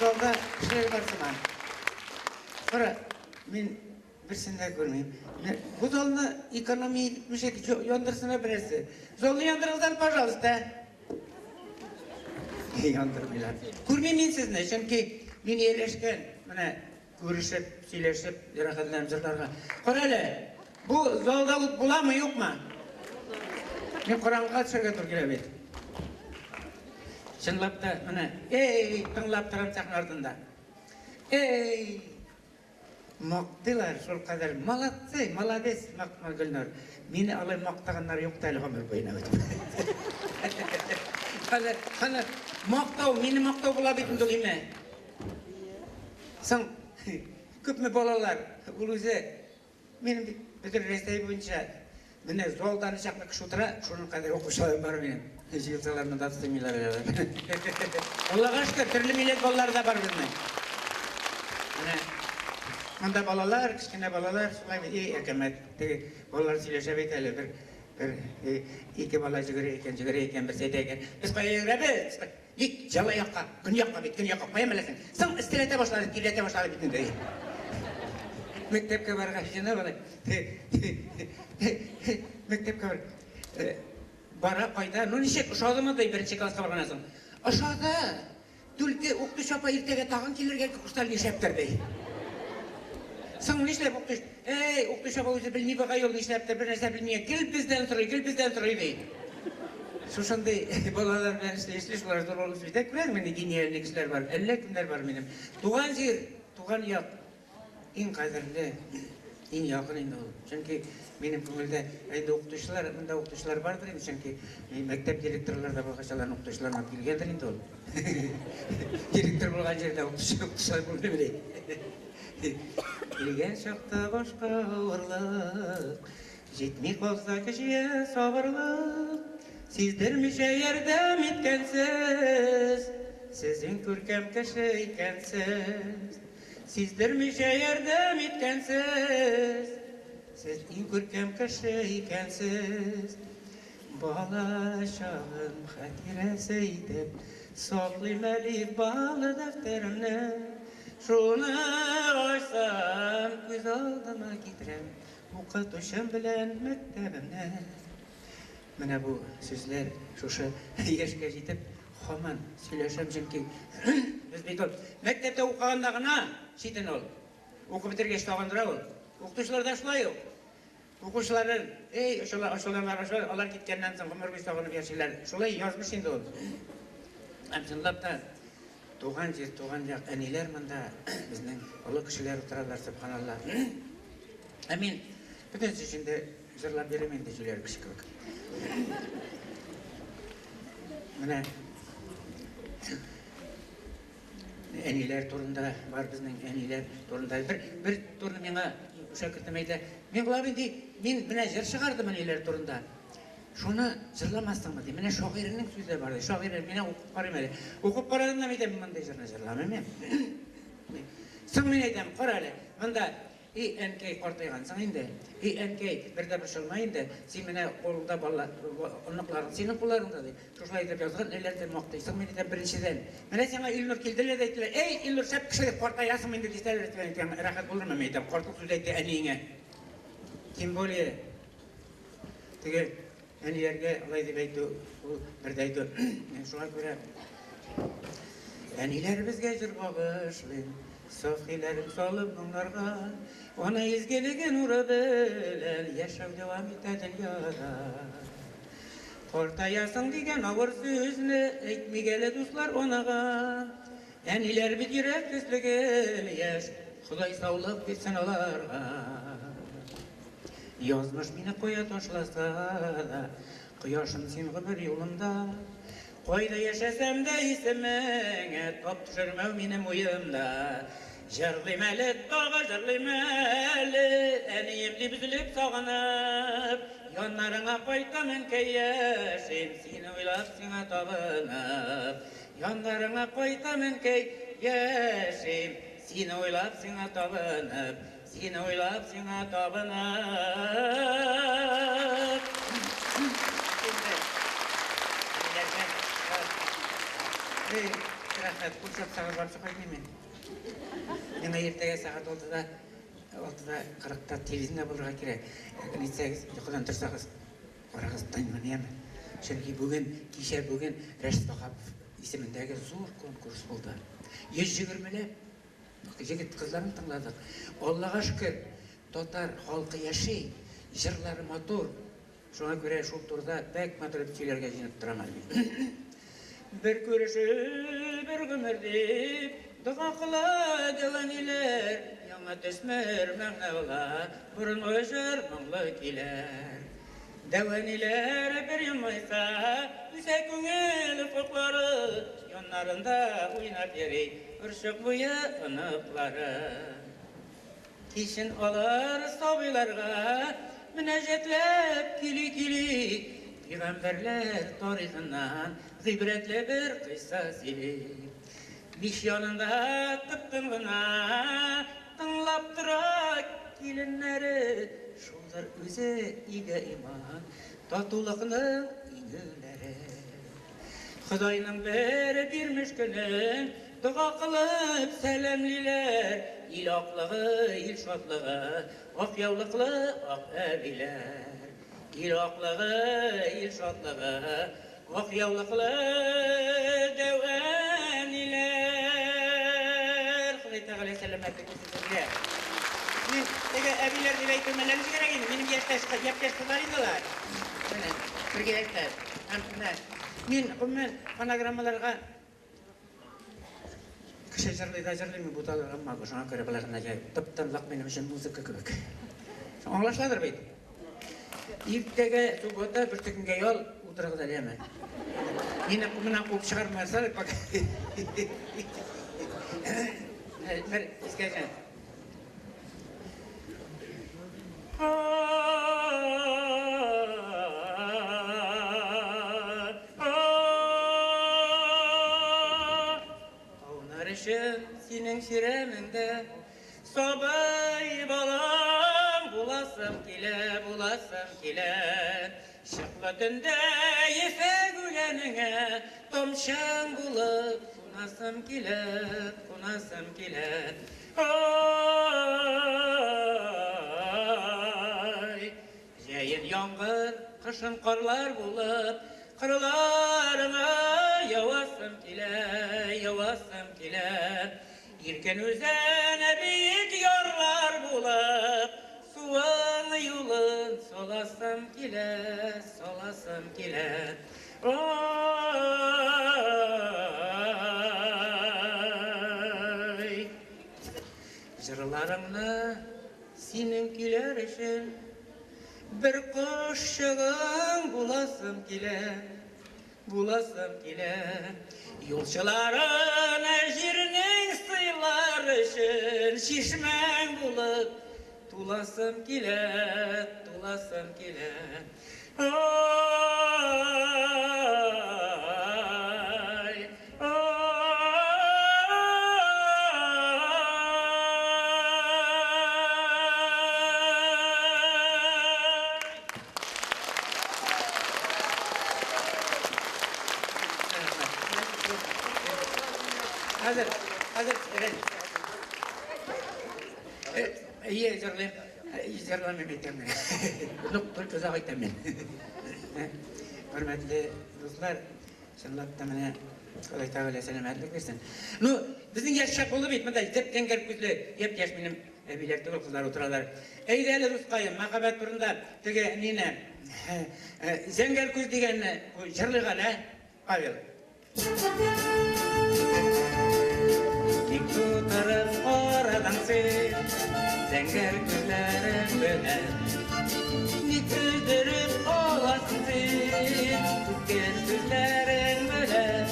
Жолда кішілер барсыман. Қара, мен бірсінде көрмеймін. Бұл жолны экономия мүшек yoндырсына бірерсі. Жолны yoндырыңыздар, пожалуйста. Yoндырмайлар. Көрмеймін сізіне, чөнки мен елешкен, міне, көрішіп, сөйлешіп, ерақадларым жырларға. Қара әлі, бұл жолда бұла ма, жоқ ма? Мен Құранға түсірге тұр келіп еді. Шынлап та, міне, ей, тыңлап тұрам сақын артында. Ей, мақтылар, сол қадар, молодцы, молодец, мақтымал Гүлнар. Мені алай мақтағандар жоқ әлі ғамыр бойына өтіп. Қана, мақтау, мені мақтау бола бетін дұлыме. Сан, көп ме болалар, бұл өзі, менің бүтір рестай бойынша, міне жолдан жақны күш отыра, шының қадар оқушаларым бар менің. Жиылсаларына датысты милар әлі. Олаға шықы, түрлі милет болалар да бар біздің. Мұнда балалар, кішкене балалар, солай әкемет, балалар сөйлеше бейт әлі, бір екі бала жүгірі екен, бір сейді екен. Біз қой егірәбіз, жала яққа, күн яққа бейт, күн яққа қоям әлесің. Сың істелете башлады, келете башлады бейтінде. Мектепке барға, жена бала, мектепке бар. Бара қойда, ну нешек, ұшады ма дай бірінші класқа барғанасың. Ұшады, түлкі ұқты шапа ертеге тағын келерге құштал нешептердей. Сың нешілеп ұқты шапа өзі білмей баға ел нешілептер, бір нәрсе білмей, кел бізден тұрай дей. Шошандай балалар бәрі ішлешілі шылар зор олып сөйдек көреді, менде гениальный кісілер бар, әлі кімдер бар менің. Туған жер, туған яқ, ең қадірлі, ең яқын енді ол. Чөнки менің көңілде әйді мұнда оқытушылар бардыр енді, чөнки мектеп директорларда болғашаларын оқытушыларына келгендір енді ол. Директор болған жерде оқытушылар болды білей. Келген шақта башқа ауырлық, жетмей қалса кішіе сабырлық, сездірмеше ердем еткенсіз, сіздің көркем кіші екенсіз. Сездірмеше ердем еткенсіз, сіз ең көркем кіші екенсіз. Бала шағым хатирасы етіп, соқлым әліп балы дәфтерімні. Шуны қойсам, көз алдыма кетірем, оқытушым білен мектебімні. Міне бұл сөздер шушы ешке жетіп, қоман сөйлешем жінки. Біз бейт ол, мектепте оқығандағына шетін ол. Оқы бітірге штағандыра ол. Оқытушыларда шылай ол. Оқушыларын, олар кеткеннен соң ғұмыр бестағыны бершілер. Шолай язмыш енді ол. Әмшынлап та, туған жер, туған жақ әнелер мұнда біздің ұлы кішілер ұтыралар, субханалла. Әмин, бүтін сөзінде жырлап беремен де жүлер кіші көк. Міне, әнелер турында бар біздің әнелер турында. Бір турны меңа шәкіртім әйді. Мен құлабын дей, мен міне жыр шығардым әнелер турында. Шуны жырламастың ба дей, міне шоғирінің сөзі бар дей. Шоғирін мене оқып қарым әлі. Оқып қарадым әмейдем, мұндай жырны жырламым әм. Сың мен әйдем, қор әлі. Мұнда әнкей қортайғансың енді. Әнкей бірді бір шылма енді. Сен мені қолыңда ұнықларың, сенің қоларыңда дей. Шошылай деп жазған әлерден моқтайсың мен еден біріншіден. Мені сеңа Илнұр келділер дейтілер. Ей, Илнұр шәп кішілік қортайасың менде дейстәлер еткен. Рақат болыр ма мейдем, қортық сөз әйтті әнейіңе. Тем более, түге әнелерге алай деп әйтті, бірді әйтті. Мен шуға көрем. Әнелер бізге жүр бағышлын. Софилерім солып мұңларға, оны езгелеген ұры білін, яшау девам етәдін яда. Қортаясың деген ауыр сөзіні, әйтмегелі дуслар онаға. Әнелер бит жүрек төслігіл еш, Құдай саулық берсін оларға. Язмыш мені қоя тошласа да, құяшым сен ғыбыр юлымда. Қойда яшасам да есіміңе, топ түшірмәу менің ойымда. Жырлыйм әлі тағы жырлыйм әлі, әнейімді бүзіліп сағынып, янларыңа қайтамын кәйешім, сені ойлап сеңа табынып. Янларыңа қайтамын кәйешім, сені ойлап сеңа табынып, сені ойлап сеңа табынып. Рахмет, күрсеп сағат барып шықпайтын мен. Мен ертеге сағат 6:40-та телевизионда болырға керек. Нетсеңіз, ұйқыдан тұрсаңыз, қарағыз тайынмын еме. Шөнки кеше бүгін Рәшит Бақапов есіміндегі зор конкурс болды. 120-леп жігіт қызларын тыңладық. Аллаға шүкір, татар халқы яшей, жырлары мотор. Шуңа көре шул турда бәк мотор сөйләргә жинап торам әле. Bir görüşüp bir gümürdip, dua kıla devanilер, yana tesmer məğnəvla, burun öşür mağlı kiler. Devanilер bir yanmaysa, üse küngel ufukları, yanlarında oynar yeri, ırşık buya ınıkları. Kişin alır sabilarga, münejetlep kili-kili, Peygamberler tarihinden gıybretle bir kıssa zili. Biş yanında tıptınlığına tınlap durak gelinleri. Şunlar özü ige iman, tatulığının iğneleri. Hıdayının beri birmiş günün, dua kılıp selamliler. İl aklığı, il şadlığı, ak yavlıklı, ak eviler. İl aklığı, il şadlığı, ak yavlıklı devaniler. Hıday Teala selamet etsin. Men eviler de beytülmeleriniz gereğini, benim yapyaşlılar indiler. Birge ekler. Men fonogrammalarga kişi jırlayda bu talar amma şuna göre bularına tıptanlıq benim için muzika köbek. Anlaşıladır beyt. İrtege subota bir tükünge yol uturağıda diyemem. Yine kumuna kup çıkarmazsa bak. Ver iskeyeceğim. Ağnarışım senin şireminde Sobay balam bulasım kile Şıklı tünde yefe gülenine Tomşan bulup kunasım kile Ay Jeyin yağmur, kışın karlar bulup Kırlarına yavasım kile İrken üzerine büyük yarlar bulup Suvan yolun solasım kile Ay Jırlarımla senin güler için Bir kuşçığın bulasım kile Yolçuların ejirinin sıylar için Şişmen bulup tulasım kile Ay Hazır, evet. İyi zırlayım etemmen. Bir kızak etemmen. Hürmetli dostlar, şınlapta mene Hıday Teala selametlik versin. Bizning yaşak olup etmedi, zepten gerküzlü, hep yaş benim ebiler tügül kızlar oturalar. Eydeli Rusqayım, makabat turunda tüge nene, zengerküz degen jırlığa ne? Ayıl. Dik tutarım oradan sen, zenger gözlerim böyle. Dik güldürüp olasın sen, tüken gözlerin böyle.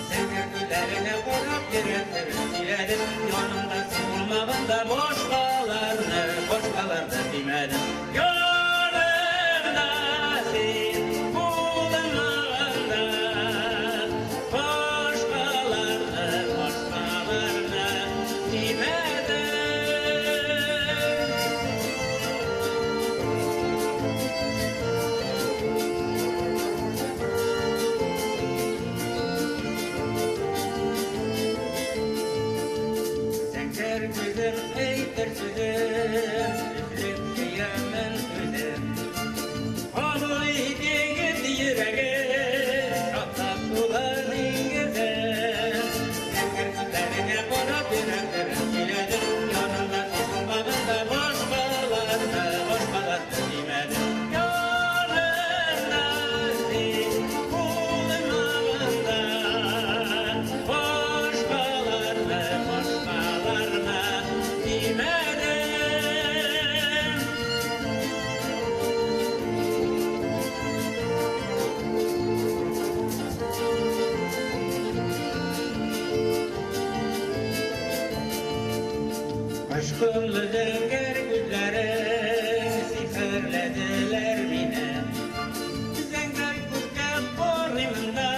Zenger gözlerine korup yürütürüm, dilerim yanımda bulmağında boşkalarını demedim. Yolunda sen bulmağında boşkalarını demedim. Senker güzel eytir sözüm, üflüp kıyamen sözüm. Ağlı deniz yüreği, şatlak dolan ingizim. Senker güzelliğine konak yüreklerim giledim. Yanımda siz bulmağında boşkalarını demedim. Yanımda siz bulmağında boşkalarını demedim. Aşkımlı zengin güllerin sihirlediler beni. Zengin kukke korumunda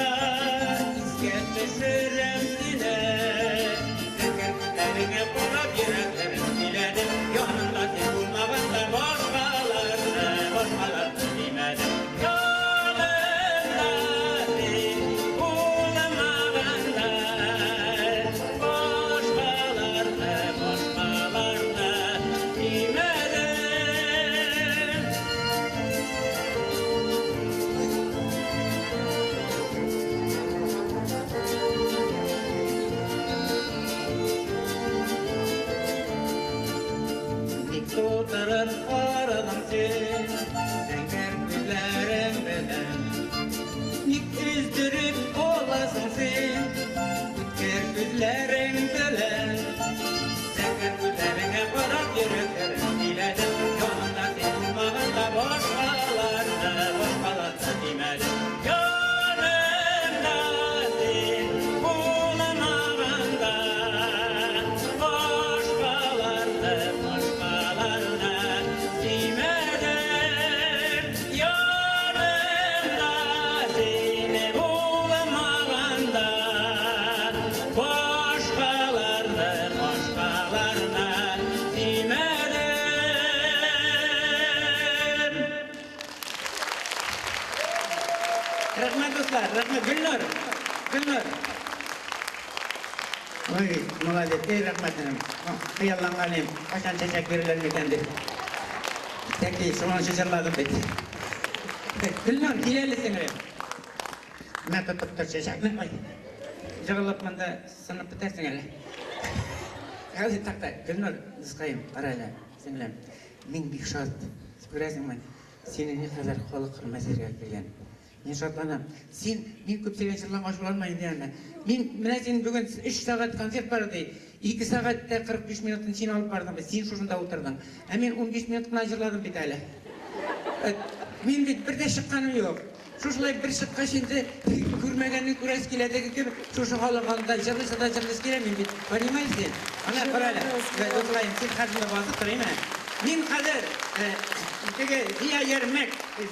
isket düşürüm sine. Zengin güllerine konak yüreklerim diledim. Yanımda siz bulmağında boşkalarını demedim. Yanımda siz bulmağında boşkalarını demedim. Dik tutarın aradım sen, zengin güllerim bilen. Dik üzdürüp olasın sen, ütkür güllerim bilen. Zengin güllerine konak yüreklerim diledim. Yanımda siz bulmağında boşkalarını demedim. Yanımda siz bulmağında boşkalarını demedim. Yanımda siz bulmağında boşkalarını demedim. Rahmet dostlar, rahmet. Gülnur. Oy, молодец, ey rahmetim. Kıyallanğanım, kaçan çiçek verirler mekendi. Peki, şunu çiçekladım peki. Gülnur, dilelisin öyle. Ben tutup da çiçekini koy. Jığılıp mında sınıp bitersin öyle. Hadi takta, Gülnur, ısqayım, qarayla, singlim. Men bir şart, görəsən ben, seni ne kadar qo'li qilmas yerga kelgan. Men shodlanam. Men ko'p sevgan shirlarni oshib olmaydi yani. Men sen bugun 3 soat konsert var edi. 2 soatda 45 minutni sen olib bordim. Sen shunda o'tirding. Men 15 minut bilan jillardim bitali. Men bir de chiqqanim yo'q. Shushlay bir chiqqan endi ko'rmaganni ko'rasiz keladi ki, shu xohlaganda jillis kelaman bit. Понимаете? Ana qarala. Do'stlarim, sen hajmda bosib turayman. Men hozir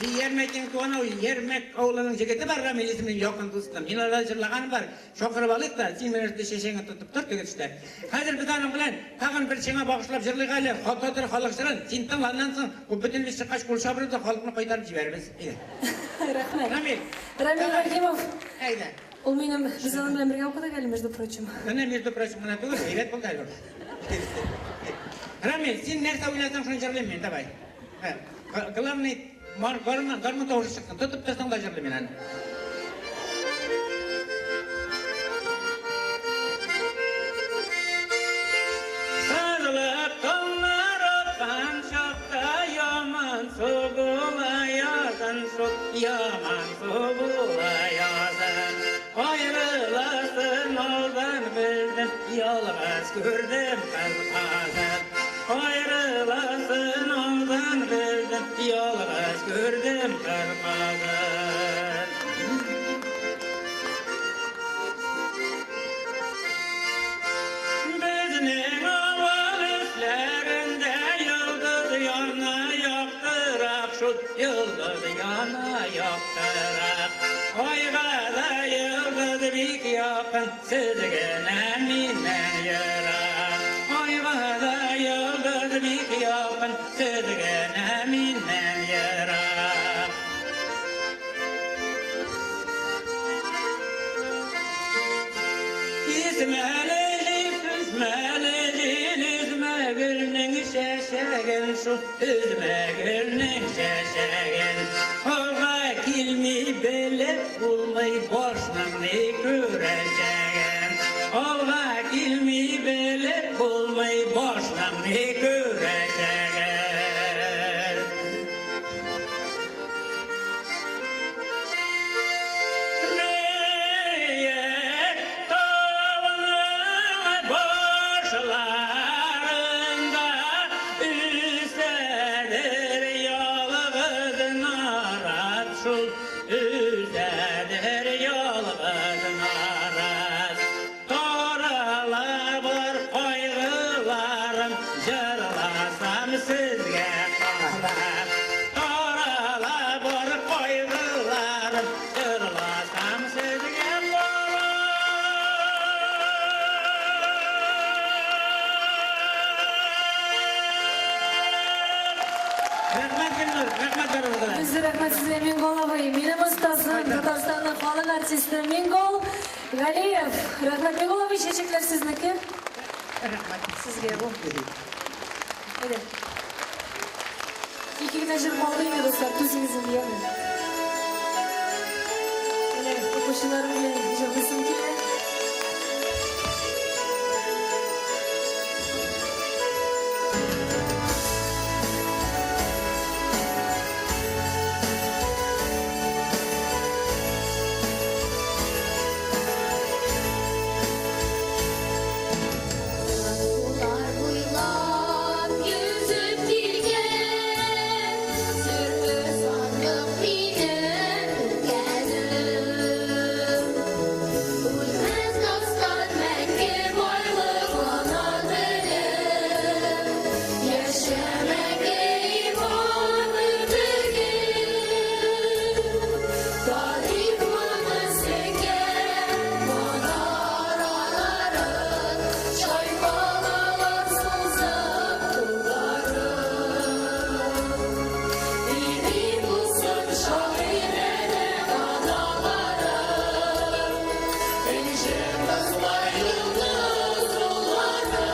Ziyermek'in tuğanı Yermek oğlanın ceketi var Ramil isminin yakın dostum. Yine rajırlağanım var. Şokırıp alıp da Simir'de şeşeğini tutup dur işte. Hazır bir tanem bilen tağın bir şeyine bağışlayıp jırlık hali Hattadır halıqsırın. Sintin lanlansın. O bütün bir çıkaç kul şabırı da halkını koytarıp jiberimiz. Rahmet. Ramil. Ramil Rahimov. Haydi. Ол менің Ризаның білен бірге оқыды әлі, между прочим. Мына между прочим, мына түгіл, үйрет болды әлі. Рамил, сен нәрсе ойласаң шын жырлайым мен, давай. Главный, гармон тауышы шықсын, тұтып тұрсаң да жырлайым мен. Sarılıp kollar atsan şakta yaman soğula yazan çok yaman soğula yazan ayrılasın oldan bildim yalnız gördüm kalkazan ayrılasın oldan bildim yalnız gördüm kalkazan bizning avval şul yıldız yana yaktırak. Ayga da yıldız bik yakın, sizgene minden yırak. Ayga da yıldız bik yakın, sizgene minden yırak. İzmələcin şəşəgin şu üzməyirinin şəşəgin. Olğa kilmi belə bulmay boşnan ne görəşəgin. Olğa kilmi belə bulmay boşnan ne görəşəgin. Bizə rəhmət sizə Mingol ağay, mənim ustazım, Tatarstanın xalq artisti Mingol Ғалиев. Rəhmət Mingol ağay, çiçəklər sizniki? Sizə bu. Hadi. İki güne jırmalıyım dostlar, tüzünüzün yemin. Öyle, okuşularım bile jırlısın ki. Sular buylap yüzüp girgen, sürtü sandık benim geldim. Ulmez dostlar menge boylığına dilim, yaşamak eyvanı bilgin. Tarih mümüzüken manaraların, çaypalalar sızıp duvarım. Beni bulsun şahirene analarım, Enşemezler yıldız rularım.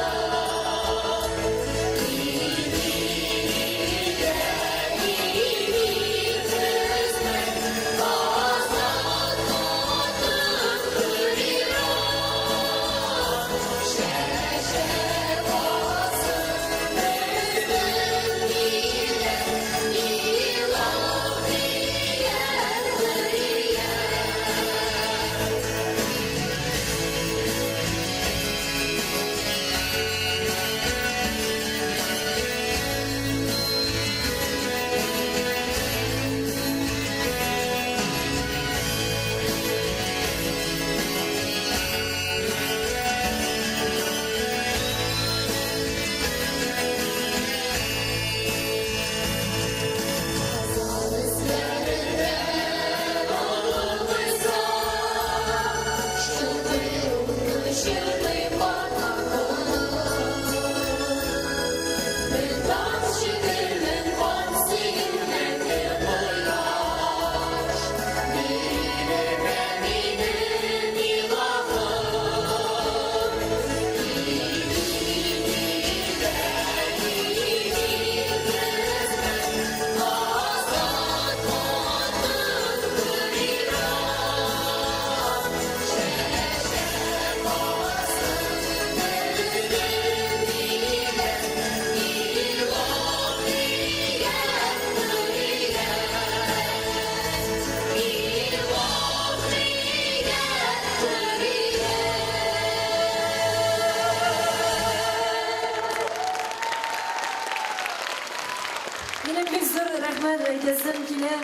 Benim bek zor rəhmət әйтәсем килә.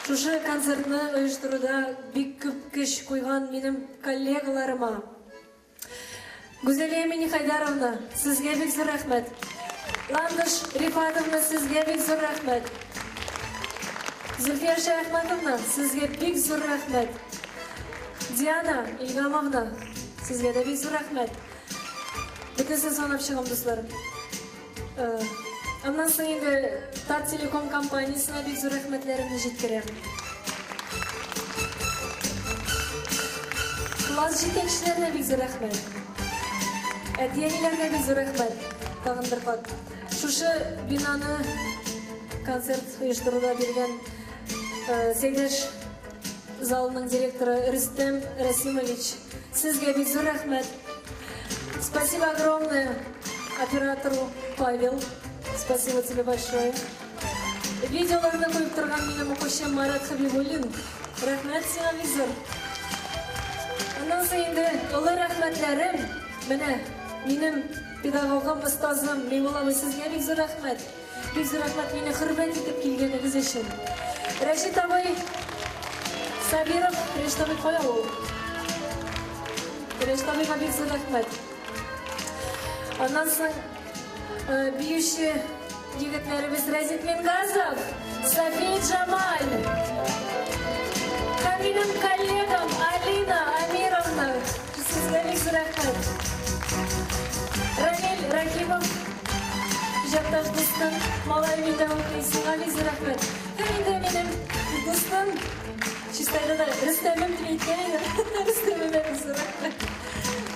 Шушы концертны оештыруда бик күп көч куйган минем коллегаларыма. Гүзәлия Минихайдаровна, сезгә бик зур рәхмәт. Ландыш Рифатовна, сезгә бик зур рәхмәт. Зульфия Шаяхматовна, sizga bek zo'r rahmat. Diana Ilgamovna, sizga da bek zo'r rahmat. Bittasi sanab chiqim do'stlarim. Ondan so'ng endi Tat Telekom kompaniyasiga bek zo'r rahmatlarimni yetkazim. Klass yetakchilarga bek zo'r rahmat. Adiyanilarga bek zo'r rahmat. Tag'in bir qat. Shusha binoni konsert uyushtiruvda bergan Seydash zalining direktori Rustem Rasимович, sizga bek zo'r rahmat. Спасибо огромное оператору Павел. Спасибо тебе большое. Видеоларда qo'yib turgan mening o'qishim Marat Habibulin. Rahmat senga bek zo'r. Ondan so'ng endi ular rahmatlarim mana mening pedagogim, ustozim Mevlonov, sizga bek zo'r rahmat. Bek zo'r rahmat meni hurmat etib kelganingiz uchun. Rashid Abay Sabirov, Rashid Abay qo'yov. Rashid Abayga bek zo'r rahmat. Ondan so'ng büyüşü yigitlerimiz Razit Mingazov, Safiy Jamal, benim kollegam Alina Amirovna, sizga bek zo'r rahmat. Ramil Rakimov, ijoddosh do'stim, Malay Vidovniy, sizga bek zo'r rahmat. Endi mening do'stim Chistayda Rustamim deyotgan, Rustamim bek zo'r rahmat.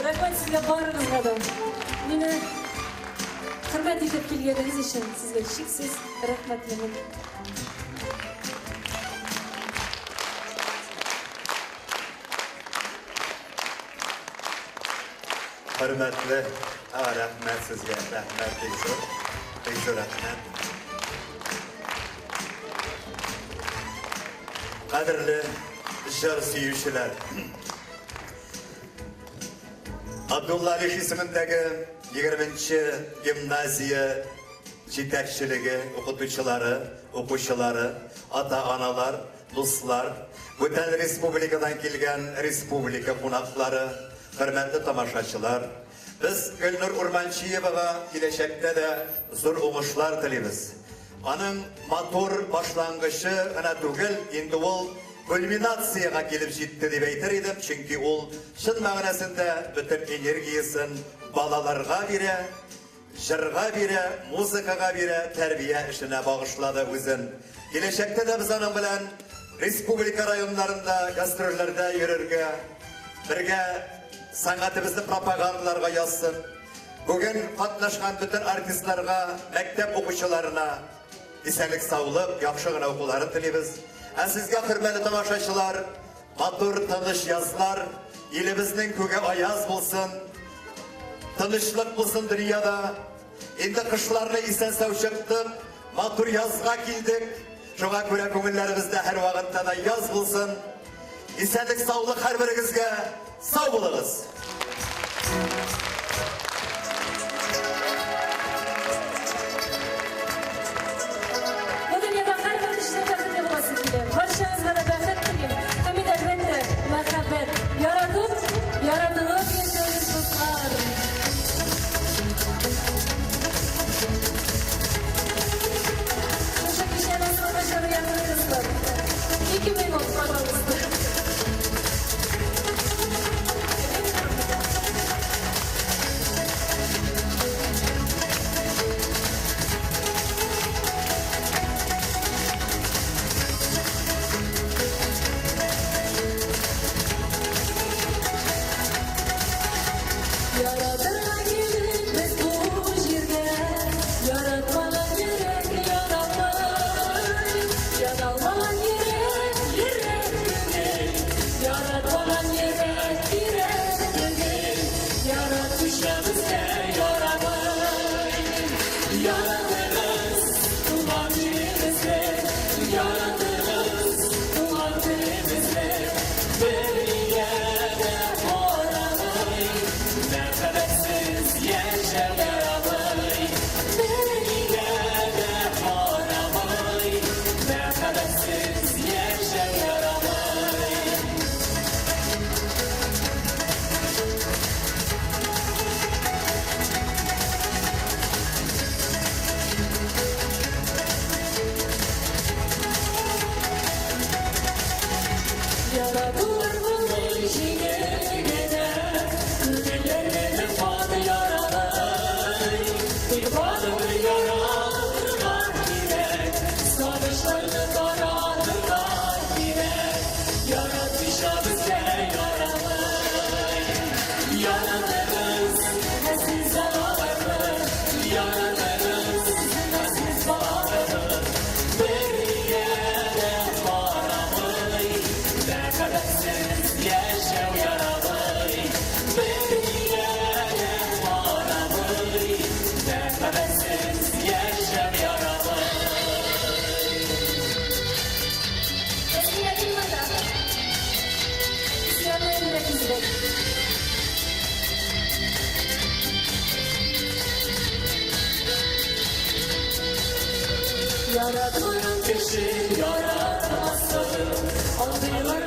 Rahmat sizga baringizga da. Meni hurmat etib kelganingiz uchun sizga cheksiz rahmatliman. Hürmetli, rahmet sizge, rahmet bek zo'r rahmat. Qadrli jir suyuvchilar, Abdulla Ali ismidagi 20-gimnaziya yetakchiligi, o'quvchilari, ota-onalar, do'stlar, butun respublikadan kelgan respublika qo'noqlari, hurmatli tomoshachilar, biz Gulnur Urmanchiyevaga kelajakda da zo'r o'ngishlar tilaymiz. Onun motor boshlang'ichi ana tugul, endi ol kulminatsiyaga kelib jetdi deb aytar edim, chunki ol chin ma'nosida butun energiyasin balalarga bera, jirga bera, muzikaga bera, tarbiya ishine bag'ishladi o'zin. Kelajakda da biz onun bilan respublika rayonlarında, gastrollarda yururga, birga san'atimizni propagandalarga yozsin. Bugün qatnashgan bütün artistlarga, maktab o'quvchilarına esenlik, sağlık, yaxshigina o'quvlarini tilaymiz. Sizga hurmatli tomoshachilar, motor tinish yozlar, elimizning ko'gi ayaz bo'lsin, tinchlik bo'lsin dunyoda. Endi qishlarni esen savchaqtib, motor yozga keldik. Shunga ko'ra ko'ngillarimizda har vaqtda da yoz bo'lsin. Esenlik, sağlık har biringizga. Sağ bo'ling'iz. Bu dünyada her bir işte bakın yapılması dilerim. Barşanızla da bahset dilerim. Hamid elbette merhamet. Yaratılıp yaşıyoruz dostlar. Uşak işlerden sonra başarı yapıyoruzlar. 2 minut pardon. Yaratılır jigene, ülkelerine fadı yaralı. Bir fadı yaralı var yine, savaşlarını karalılar yine. Yaratmışa bize yaralı. Yaratırız, siz zararlı. Yaratırız, siz varlı. Bir yere varamayı, ne kadar siz yaşav yaralı. Bir yere varamayı, ne kadar siz yaşav yaralı. Eskiye bilmeden. İsyanların hepimizde. Yaratılır kişi yaratmasın, aldılar